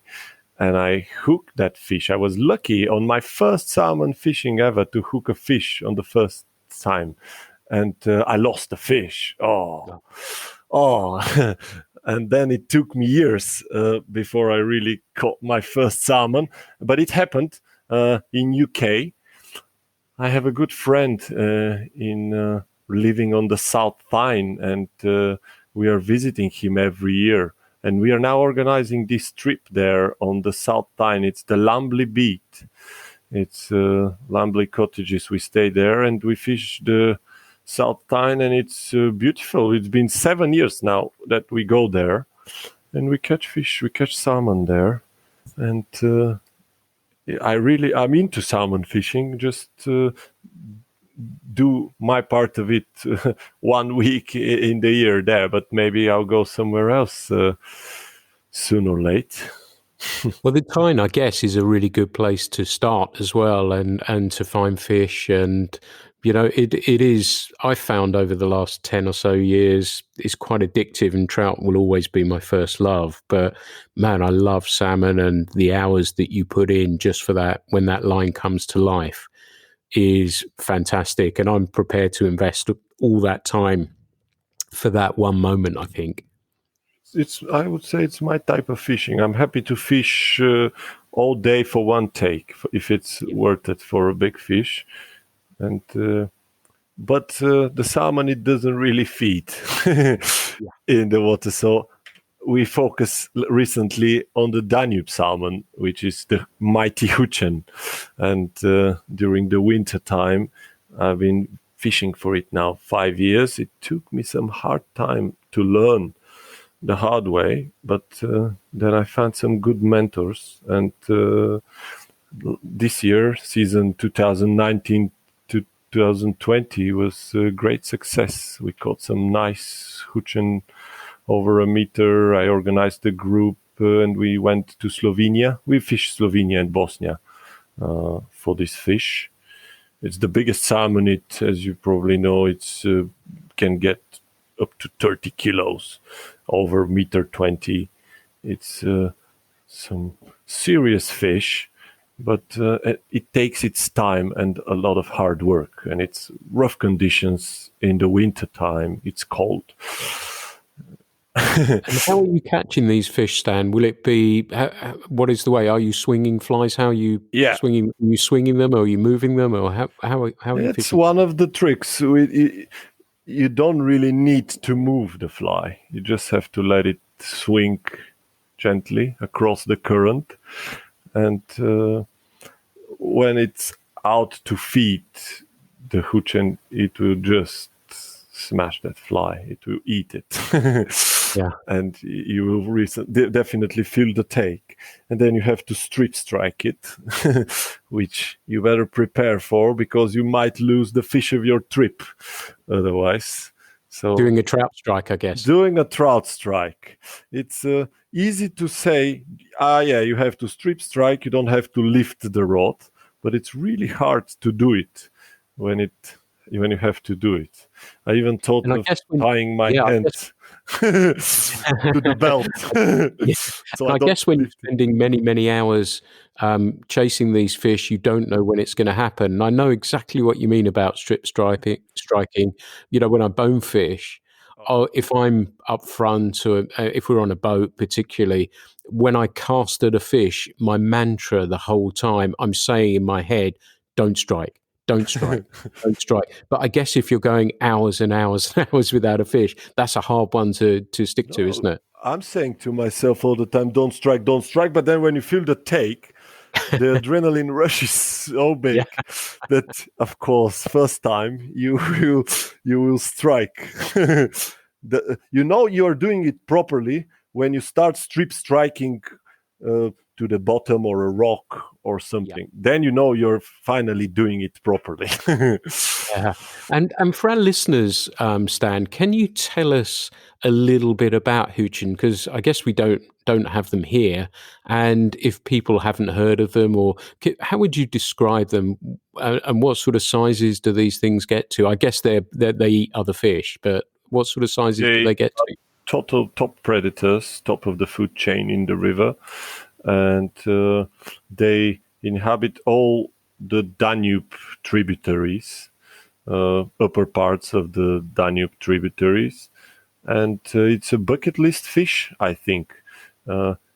C: and I hooked that fish. I was lucky on my first salmon fishing ever to hook a fish on the first time. And I lost the fish. Oh. And then it took me years before I really caught my first salmon. But it happened in UK. I have a good friend living on the South Tyne, and we are visiting him every year. And we are now organizing this trip there on the South Tyne. It's the Lambley Beat. It's Lambley Cottages. We stay there and we fish the South Tyne, and it's beautiful. It's been 7 years now that we go there, and we catch fish. We catch salmon there, and I'm into salmon fishing. Just do my part of it 1 week in the year there, but maybe I'll go somewhere else soon or late.
B: Well, the Tyne, I guess, is a really good place to start as well, and to find fish. And it is, I found over the last 10 or so years, it's quite addictive, and trout will always be my first love. But man, I love salmon, and the hours that you put in just for that, when that line comes to life, is fantastic. And I'm prepared to invest all that time for that one moment, I think.
C: I would say it's my type of fishing. I'm happy to fish all day for one take, if it's worth it for a big fish. And but the salmon, it doesn't really feed in the water. So we focus recently on the Danube salmon, which is the mighty huchen. And during the winter time, I've been fishing for it now 5 years. It took me some hard time to learn the hard way, but then I found some good mentors. And this year, season 2019 to 2020, was a great success. We caught some nice huchen over a meter. I organized a group and we went to Slovenia. We fished Slovenia and Bosnia for this fish. It's the biggest salmon. It, as you probably know, it's can get up to 30 kilos over meter 20. It's some serious fish, but it takes its time and a lot of hard work. And it's rough conditions in the winter time. It's cold.
B: And how are you catching these fish, Stan? Will it be, what is the way? Are you swinging flies? How are you swinging? Are you swinging them, or are you moving them, or how are you
C: It's
B: fishing?
C: one of the tricks. You don't really need to move the fly. You just have to let it swing gently across the current. And when it's out to feed the huchen, it will just smash that fly. It will eat it.
B: Yeah.
C: And you will definitely feel the take. And then you have to strip strike it, which you better prepare for, because you might lose the fish of your trip otherwise. So
B: doing a trout strike, I guess.
C: Doing a trout strike. It's easy to say, you have to strip strike, you don't have to lift the rod, but it's really hard to do it when you have to do it. I even thought of tying my hands to the belt.
B: So I guess when you're spending many, many hours chasing these fish, you don't know when it's going to happen. And I know exactly what you mean about strip striking. You know, when I bone fish, if I'm up front, or if we're on a boat particularly, when I cast at a fish, my mantra the whole time, I'm saying in my head, don't strike. Don't strike, don't strike. But I guess if you're going hours and hours and hours without a fish, that's a hard one to stick to, isn't it?
C: I'm saying to myself all the time, don't strike, don't strike. But then when you feel the take, the adrenaline rush is so big that, of course, first time you will strike. You are doing it properly when you start strip striking to the bottom or a rock or something. Then you know you're finally doing it properly.
B: And for our listeners, Stan, can you tell us a little bit about huchen? Because I guess we don't have them here, and if people haven't heard of them, or how would you describe them, and what sort of sizes do these things get to? I guess they eat other fish, but what sort of sizes do they get to?
C: Total top predators, top of the food chain in the river. And they inhabit all the Danube tributaries, upper parts of the Danube tributaries. And it's a bucket list fish, I think.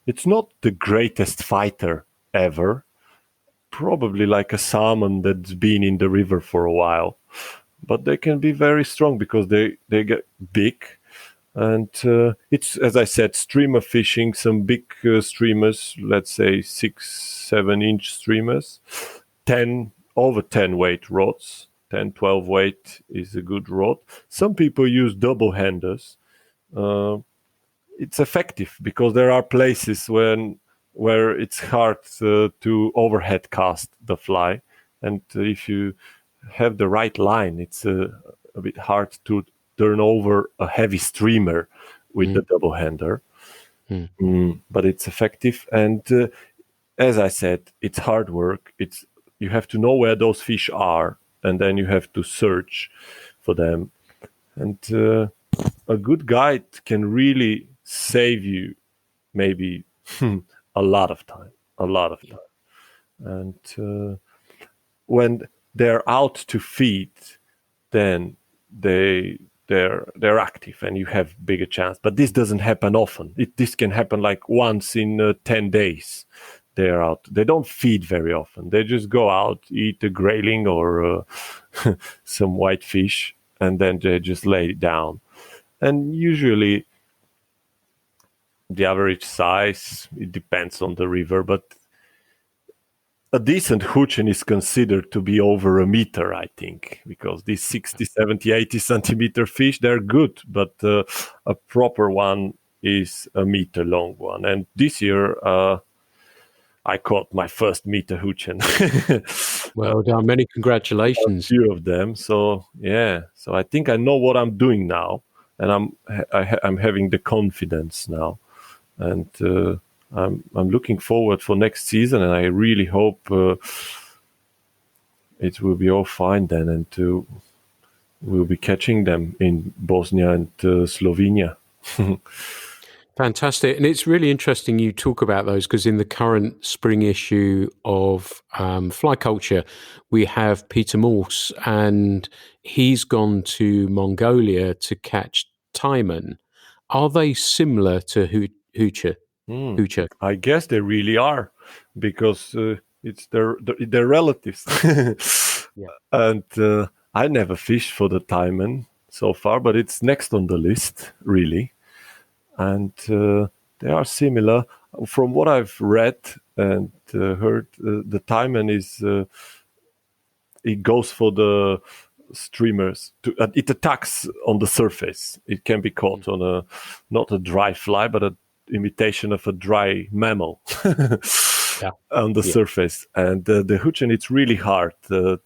C: It's not the greatest fighter ever, probably like a salmon that's been in the river for a while. But they can be very strong because they get big. And it's, as I said, streamer fishing, some big streamers, let's say 6-7 inch streamers, over 10 weight rods, 10-12 weight is a good rod. Some people use double handers. It's effective because there are places where it's hard to overhead cast the fly. And if you have the right line, it's a bit hard to turn over a heavy streamer with the double hander. But it's effective. And as I said, it's hard work. You have to know where those fish are, and then you have to search for them. And a good guide can really save you maybe a lot of time. And when they're out to feed, then they're active and you have bigger chance. But this doesn't happen often. This can happen like once in 10 days. They're out. They don't feed very often. They just go out, eat a grayling or some white fish, and then they just lay it down. And usually the average size, it depends on the river, but a decent huchen is considered to be over a meter, I think, because these 60, 70, 80 centimeter fish, they're good, but a proper one is a meter long one. And this year, I caught my first meter huchen.
B: Well done. Many
C: A
B: congratulations.
C: few of them. So yeah, so I think I know what I'm doing now, and I'm having the confidence now, and I'm looking forward for next season, and I really hope it will be all fine then, and we'll be catching them in Bosnia and Slovenia.
B: Fantastic. And it's really interesting you talk about those, because in the current spring issue of Fly Culture, we have Peter Morse, and he's gone to Mongolia to catch taimen. Are they similar to huche? Huche?
C: I guess they really are, because it's their relatives.
B: Yeah.
C: And I never fished for the taimen so far, but it's next on the list, really. And they are similar. From what I've read and heard, the taimen is it goes for the streamers. It attacks on the surface. It can be caught on not a dry fly, but an imitation of a dry mammal on the surface. And the huchen, it's really hard to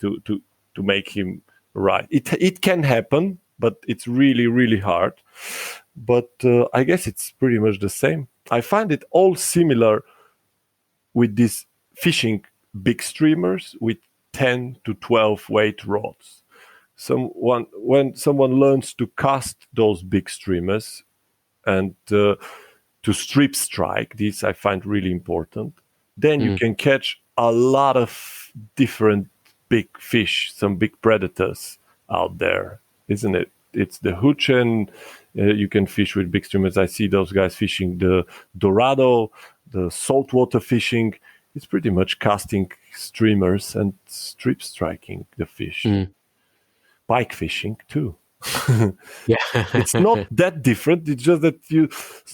C: make him right. It can happen, but it's really, really hard. But I guess it's pretty much the same. I find it all similar with these fishing big streamers with 10 to 12 weight rods. When someone learns to cast those big streamers and to strip strike, this I find really important, then you can catch a lot of different big fish, some big predators out there, isn't it? It's the huchen. You can fish with big streamers. I see those guys fishing the dorado, the saltwater fishing. It's pretty much casting streamers and strip striking the fish. Pike fishing too.
B: Yeah.
C: It's not that different. It's just that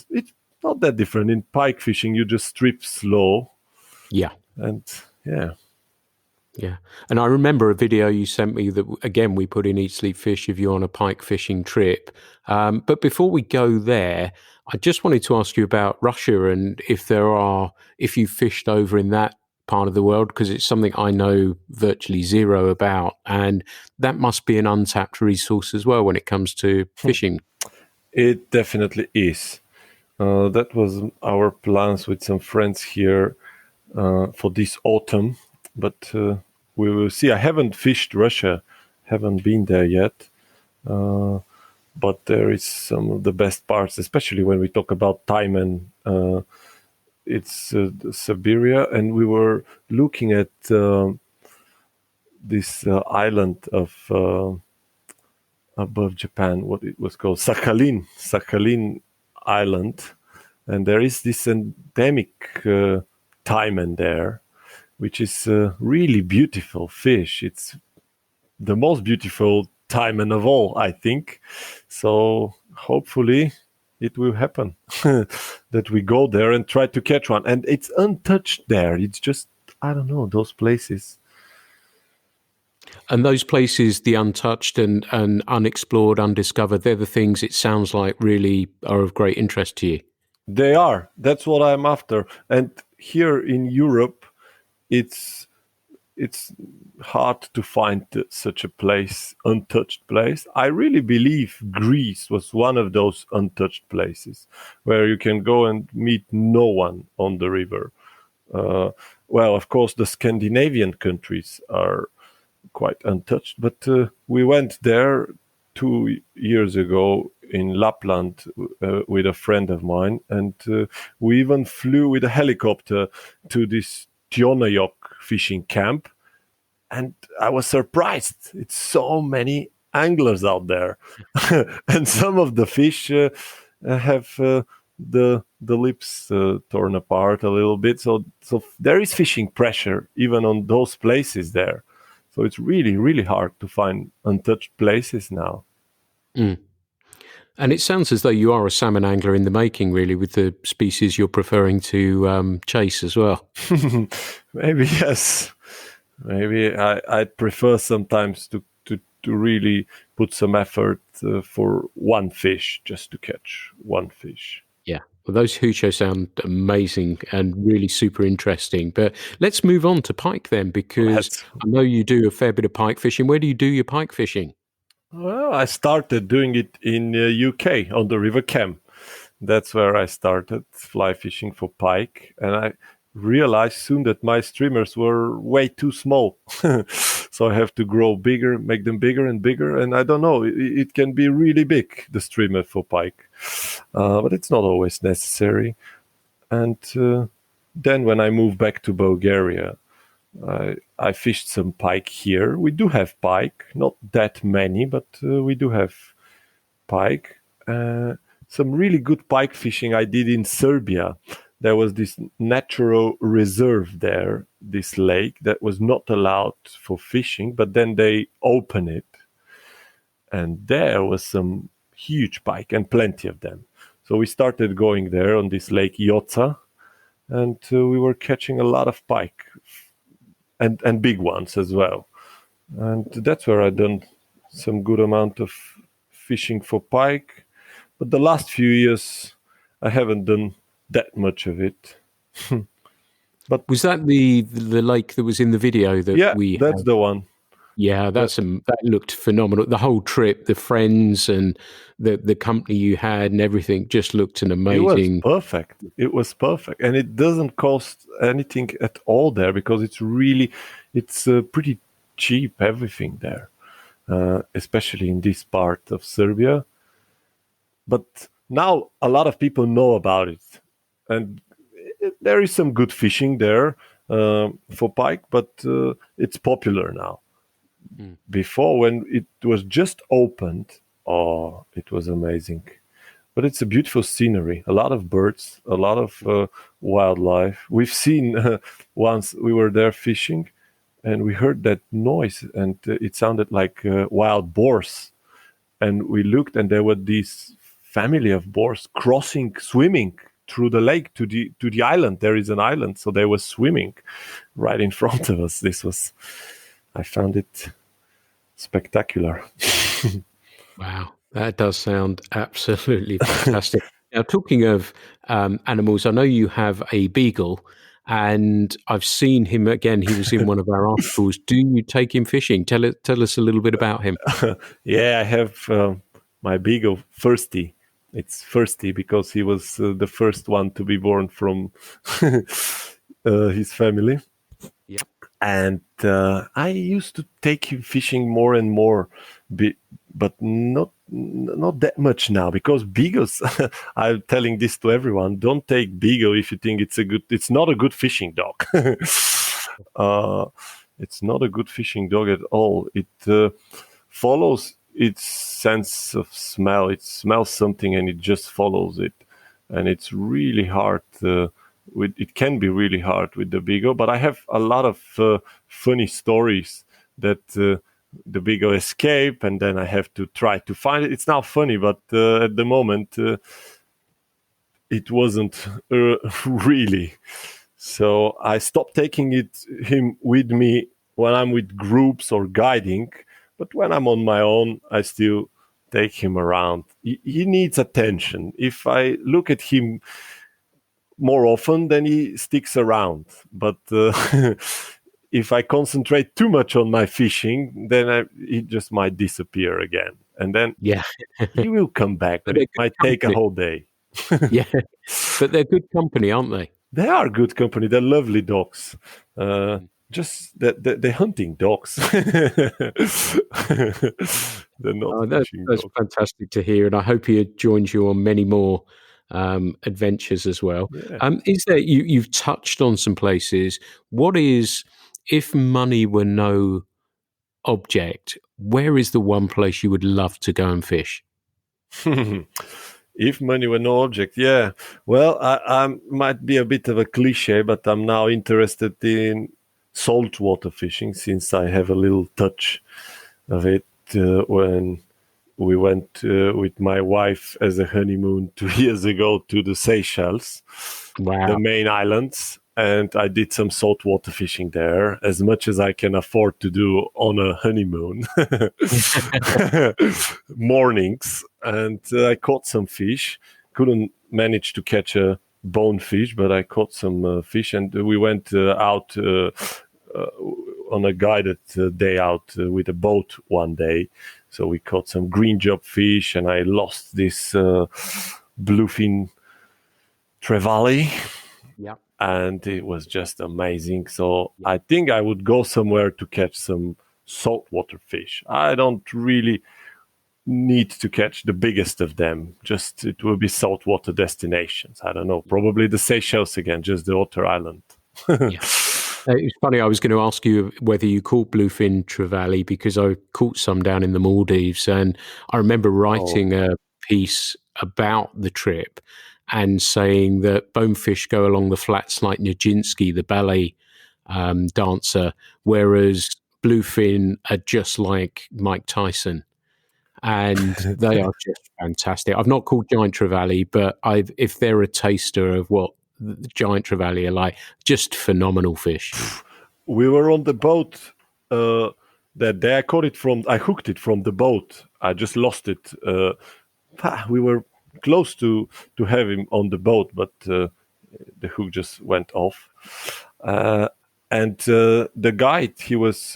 C: it's not that different. In pike fishing, you just strip slow.
B: Yeah.
C: And yeah.
B: Yeah. And I remember a video you sent me that, again, we put in Eat Sleep Fish if you're on a pike fishing trip. But before we go there, I just wanted to ask you about Russia, and if you fished over in that part of the world, because it's something I know virtually zero about. And that must be an untapped resource as well when it comes to fishing.
C: It definitely is. That was our plans with some friends here for this autumn. But we will see. I haven't fished Russia, haven't been there yet. But there is some of the best parts, especially when we talk about taimen. It's Siberia, and we were looking at this island of above Japan, what it was called, Sakhalin Island, and there is this endemic taimen there, which is a really beautiful fish. It's the most beautiful taimen of all, I think. So hopefully it will happen that we go there and try to catch one. And it's untouched there. It's just, I don't know, those places.
B: And those places, the untouched and unexplored, undiscovered, they're the things it sounds like really are of great interest to you.
C: They are. That's what I'm after. And here in Europe, it's hard to find such a place, untouched place. I really believe Greece was one of those untouched places where you can go and meet no one on the river. Well, of course, the Scandinavian countries are quite untouched, but we went there 2 years ago in Lapland with a friend of mine, and we even flew with a helicopter to this Tionajok fishing camp, and I was surprised. It's so many anglers out there, and some of the fish have the lips torn apart a little bit. So there is fishing pressure even on those places there. So it's really, really hard to find untouched places now.
B: And it sounds as though you are a salmon angler in the making, really, with the species you're preferring to chase as well.
C: Maybe yes. Maybe I'd prefer sometimes to really put some effort for one fish, just to catch one fish.
B: Yeah. Well, those hucho sound amazing and really super interesting. But let's move on to pike then, because I know you do a fair bit of pike fishing. Where do you do your pike fishing?
C: Well, I started doing it in UK on the River Cam. That's where I started fly fishing for pike, and I realized soon that my streamers were way too small. So I have to grow bigger, make them bigger and bigger, and I don't know, it can be really big, the streamer for pike, but it's not always necessary. And then when I moved back to Bulgaria, I fished some pike here. We do have pike, not that many, but we do have pike. Some really good pike fishing I did in Serbia. There was this natural reserve there, this lake that was not allowed for fishing, but then they opened it. And there was some huge pike and plenty of them. So we started going there on this lake Joca, and we were catching a lot of pike and big ones as well. And that's where I done some good amount of fishing for pike. But the last few years, I haven't done that much of it.
B: But was that the lake that was in the video that we?
C: That's the one.
B: Yeah, that looked phenomenal. The whole trip, the friends and the company you had and everything just looked an amazing.
C: It was perfect, and it doesn't cost anything at all there because it's pretty cheap, everything there, especially in this part of Serbia. But now a lot of people know about it, and there is some good fishing there for pike, but it's popular now. Before, when it was just opened, it was amazing. But it's a beautiful scenery, a lot of birds, a lot of wildlife. We've seen once we were there fishing, and we heard that noise, and it sounded like wild boars. And we looked, and there were these family of boars swimming through the lake to the island. There is an island, so they were swimming right in front of us. I found it spectacular.
B: Wow, that does sound absolutely fantastic. Now, talking of animals, I know you have a beagle, and I've seen him again. He was in one of our articles. Do you take him fishing? Tell us a little bit about him.
C: Yeah, I have my beagle, Firsty. It's Firsty because he was the first one to be born from his family.
B: Yeah.
C: And I used to take him fishing more and more, but not that much now because beagles. I'm telling this to everyone: don't take beagle if you think it's not a good fishing dog. It's not a good fishing dog at all. It follows its sense of smell. It smells something and it just follows it, and it's really hard. It can be really hard with the beagle, but I have a lot of funny stories that the beagle escaped, and then I have to try to find it. It's now funny, but at the moment it wasn't really. So I stopped taking him with me when I'm with groups or guiding, but when I'm on my own, I still take him around. He needs attention. If I look at him more often, then he sticks around. But if I concentrate too much on my fishing, then he just might disappear again. And then he will come back, but it might take a whole day.
B: Yeah, but they're good company, aren't they?
C: They are good company. They're lovely dogs. Just they're hunting dogs. They're not
B: that's
C: dogs.
B: fantastic to hear, and I hope he joins you on many more adventures as well.
C: Yeah.
B: Is there you've touched on some places? What is, if money were no object, where is the one place you would love to go and fish?
C: If money were no object, yeah. Well, I might be a bit of a cliche, but I'm now interested in saltwater fishing, since I have a little touch of it when we went with my wife as a honeymoon 2 years ago to the Seychelles,
B: Wow.
C: the main islands, and I did some saltwater fishing there, as much as I can afford to do on a honeymoon. Mornings, and I caught some fish. Couldn't manage to catch a bonefish, but I caught some fish, and we went out on a guided day out with a boat one day. So we caught some green job fish, and I lost this bluefin trevally.
B: Yeah.
C: And it was just amazing. So I think I would go somewhere to catch some saltwater fish. I don't really need to catch the biggest of them. Just it will be saltwater destinations. I don't know. Probably the Seychelles again, just the outer island.
B: Yeah. It's funny, I was going to ask you whether you caught bluefin trevally, because I caught some down in the Maldives, and I remember writing a piece about the trip and saying that bonefish go along the flats like Nijinsky, the ballet dancer, whereas bluefin are just like Mike Tyson. And they are just fantastic. I've not caught giant trevally, but if they're a taster of what the giant trevally are like, just phenomenal fish.
C: We were on the boat that day. I hooked it from the boat. I just lost it. We were close to have him on the boat, but the hook just went off. And the guide, he was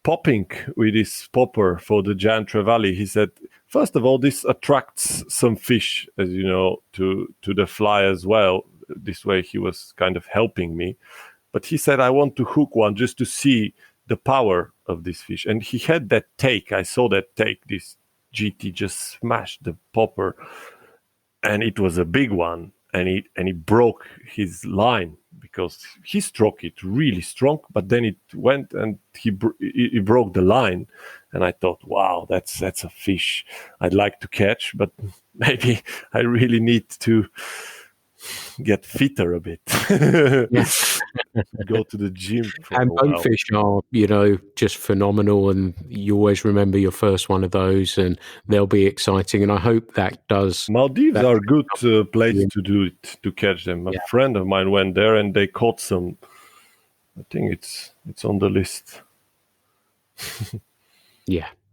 C: popping with his popper for the giant trevally. He said, first of all, this attracts some fish, as you know, to the fly as well. This way he was kind of helping me. But he said, I want to hook one just to see the power of this fish. And he had that take. I saw that take. This GT just smashed the popper. And it was a big one. And he broke his line because he struck it really strong. But then it went and he broke the line. And I thought, wow, that's a fish I'd like to catch. But maybe I really need to get fitter a bit. Go to the gym for
B: and
C: a while.
B: bonefish are, just phenomenal, and you always remember your first one of those, and they'll be exciting. And I hope that does.
C: Maldives are a good place to do it, to catch them. A friend of mine went there and they caught some. I think it's on the list.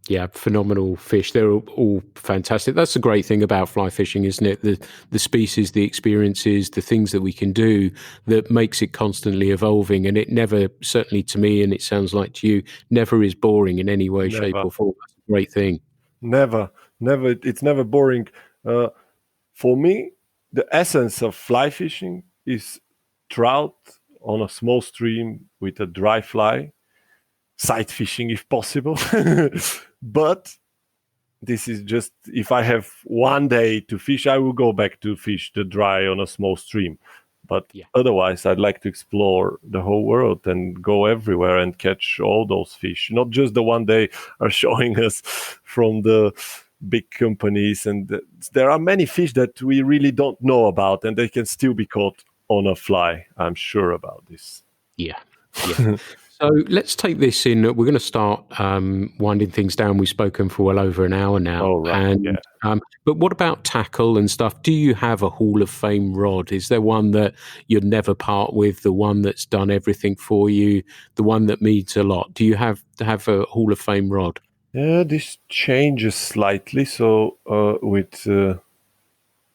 B: Yeah, phenomenal fish. They're all fantastic. That's the great thing about fly fishing, isn't it? The species, the experiences, the things that we can do that makes it constantly evolving. And it never, certainly to me, and it sounds like to you, never is boring in any way, shape or form. That's a great thing.
C: Never. It's never boring. For me, the essence of fly fishing is trout on a small stream with a dry fly, sight fishing if possible. But this is just, if I have one day to fish, I will go back to fish the dry on a small stream. But otherwise, I'd like to explore the whole world and go everywhere and catch all those fish, not just the one they are showing us from the big companies. And there are many fish that we really don't know about, and they can still be caught on a fly. I'm sure about this.
B: Yeah. So let's take this in. We're going to start winding things down. We've spoken for well over an hour now.
C: Oh, right.
B: And, but what about tackle and stuff? Do you have a Hall of Fame rod? Is there one that you'd never part with, the one that's done everything for you, the one that means a lot? Do you have to have a Hall of Fame rod?
C: Yeah, this changes slightly. So with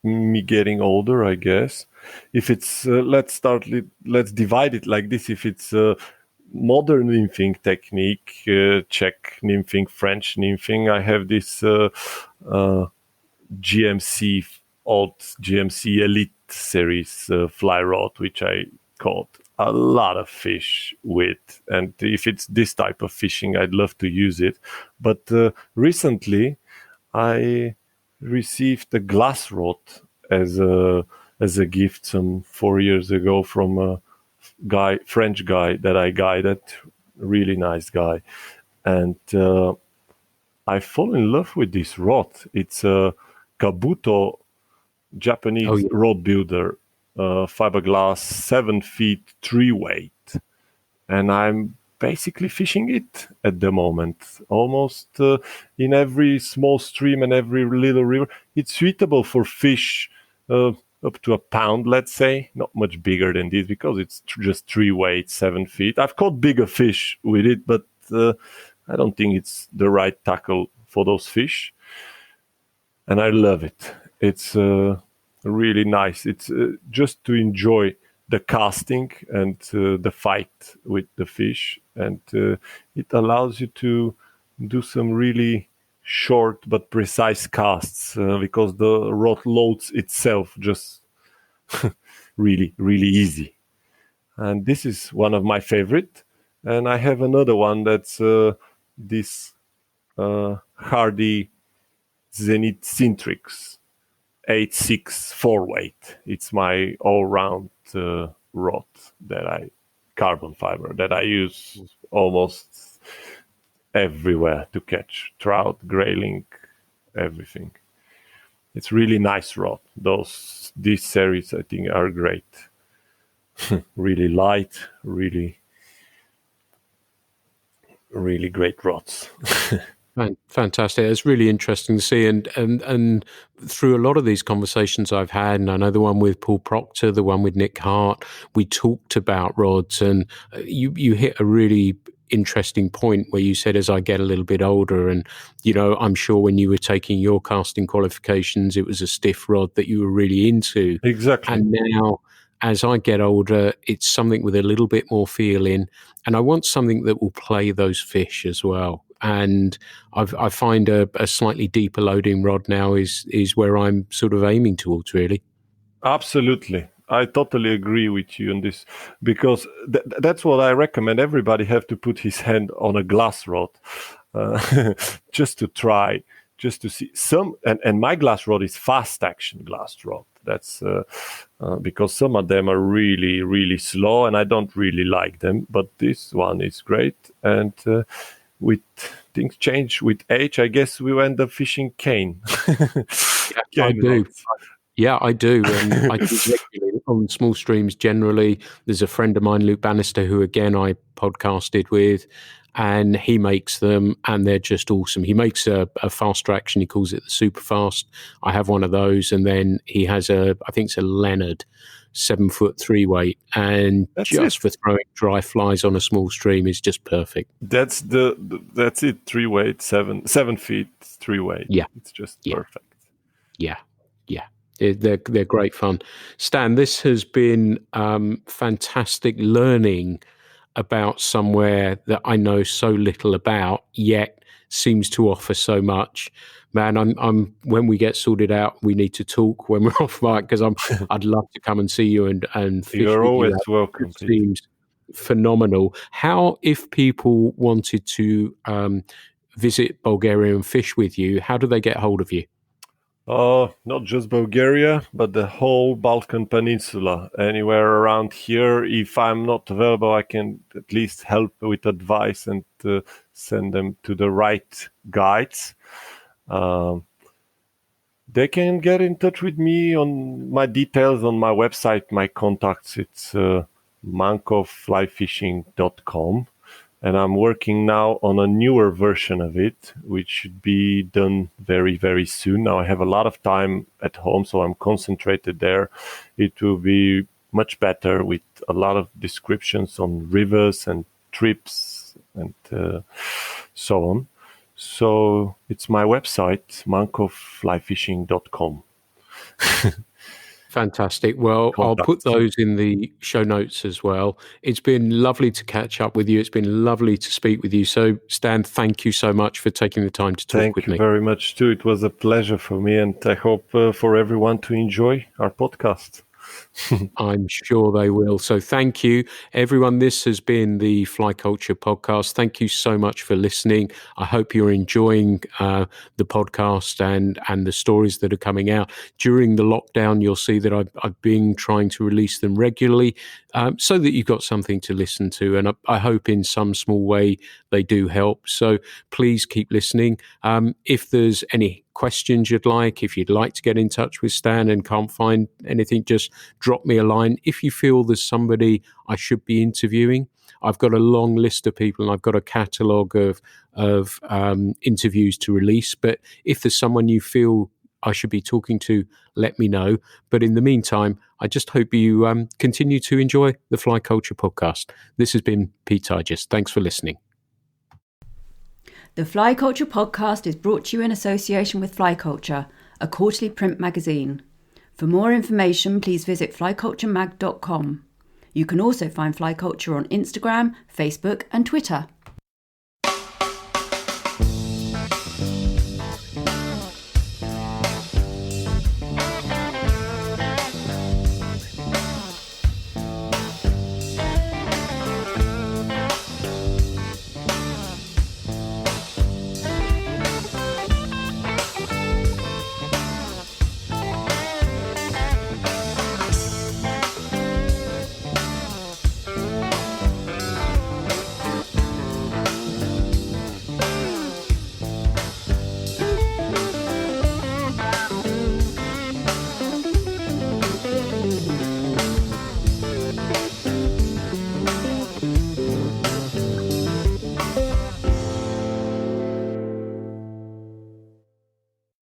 C: me getting older, I guess. If it's, let's divide it like this. If it's modern nymphing technique, Czech nymphing, French nymphing, I have this old GMC Elite series fly rod, which I caught a lot of fish with. And if it's this type of fishing, I'd love to use it. But recently, I received a glass rod as a gift some 4 years ago from a French guy that I guided, really nice guy. And I fall in love with this rod. It's a Kabuto Japanese rod builder, fiberglass, 7 feet 3 weight. and I'm basically fishing it at the moment. Almost in every small stream and every little river, it's suitable for fish up to a pound, let's say, not much bigger than this because it's just 3 weight, 7 feet. I've caught bigger fish with it, but I don't think it's the right tackle for those fish. And I love it. It's really nice. It's just to enjoy the casting and the fight with the fish. And it allows you to do some really short but precise casts because the rod loads itself just really, really easy. And this is one of my favorite. And I have another one that's this Hardy Zenith Cintrix 8.6 4 weight. It's my all-round rod carbon fiber that I use almost everywhere to catch trout, grayling, everything. It's really nice rod. These series I think are great. Really light, really great rods.
B: Fantastic. It's really interesting to see, and through a lot of these conversations I've had, and I know the one with Paul Proctor, the one with Nick Hart, we talked about rods, and you hit a really interesting point where you said, as I get a little bit older, and I'm sure when you were taking your casting qualifications, it was a stiff rod that you were really into.
C: Exactly.
B: And now, as I get older, it's something with a little bit more feel in, and I want something that will play those fish as well. And I find a slightly deeper loading rod now is where I'm sort of aiming towards, really.
C: Absolutely. I totally agree with you on this because that's what I recommend. Everybody have to put his hand on a glass rod just to try, just to see some. And my glass rod is fast action glass rod. That's because some of them are really, really slow and I don't really like them. But this one is great. And with things change with age, I guess we end up fishing cane.
B: Yeah, I do. Yeah, I do. And I do regularly on small streams generally. There's a friend of mine, Luke Bannister, who again I podcasted with, and he makes them and they're just awesome. He makes a faster action. He calls it the super fast. I have one of those. And then he has I think it's a Leonard 7-foot 3 weight, and that's for throwing dry flies on a small stream is just perfect.
C: That's it. 3 weight, 7 feet 3 weight.
B: Yeah,
C: it's just perfect.
B: Yeah. They're great fun. Stan, this has been fantastic learning about somewhere that I know so little about, yet seems to offer so much. Man, I'm when we get sorted out, we need to talk when we're off mic because I'd love to come and see you and fish.
C: You're
B: with
C: always
B: you.
C: welcome.
B: It seems phenomenal. How, if people wanted to visit Bulgaria and fish with you, how do they get hold of you?
C: Not just Bulgaria, but the whole Balkan Peninsula. Anywhere around here, if I'm not available, I can at least help with advice and send them to the right guides. They can get in touch with me on my details on my website, my contacts. It's mankovflyfishing.com. And I'm working now on a newer version of it, which should be done very, very soon. Now I have a lot of time at home, so I'm concentrated there. It will be much better with a lot of descriptions on rivers and trips and so on. So it's my website, mankovflyfishing.com.
B: Fantastic. Well, I'll put those in the show notes as well. It's been lovely to catch up with you. It's been lovely to speak with you. So, Stan, thank you so much for taking the time to talk with me.
C: Thank you very much, too. It was a pleasure for me, and I hope for everyone to enjoy our podcast.
B: I'm sure they will. So thank you, everyone. This has been the Fly Culture Podcast. Thank you so much for listening. I hope you're enjoying the podcast and the stories that are coming out. During the lockdown, you'll see that I've been trying to release them regularly so that you've got something to listen to. And I hope in some small way they do help. So please keep listening. If there's any questions you'd like, if you'd like to get in touch with Stan and can't find anything, just drop me a line. If you feel there's somebody I should be interviewing, I've got a long list of people, and I've got a catalogue of interviews to release. But if there's someone you feel I should be talking to, let me know. But in the meantime, I just hope you continue to enjoy the Fly Culture podcast. This has been Pete Tigers. Thanks for listening.
A: The Fly Culture podcast is brought to you in association with Fly Culture, a quarterly print magazine. For more information, please visit flyculturemag.com. You can also find Fly Culture on Instagram, Facebook and Twitter.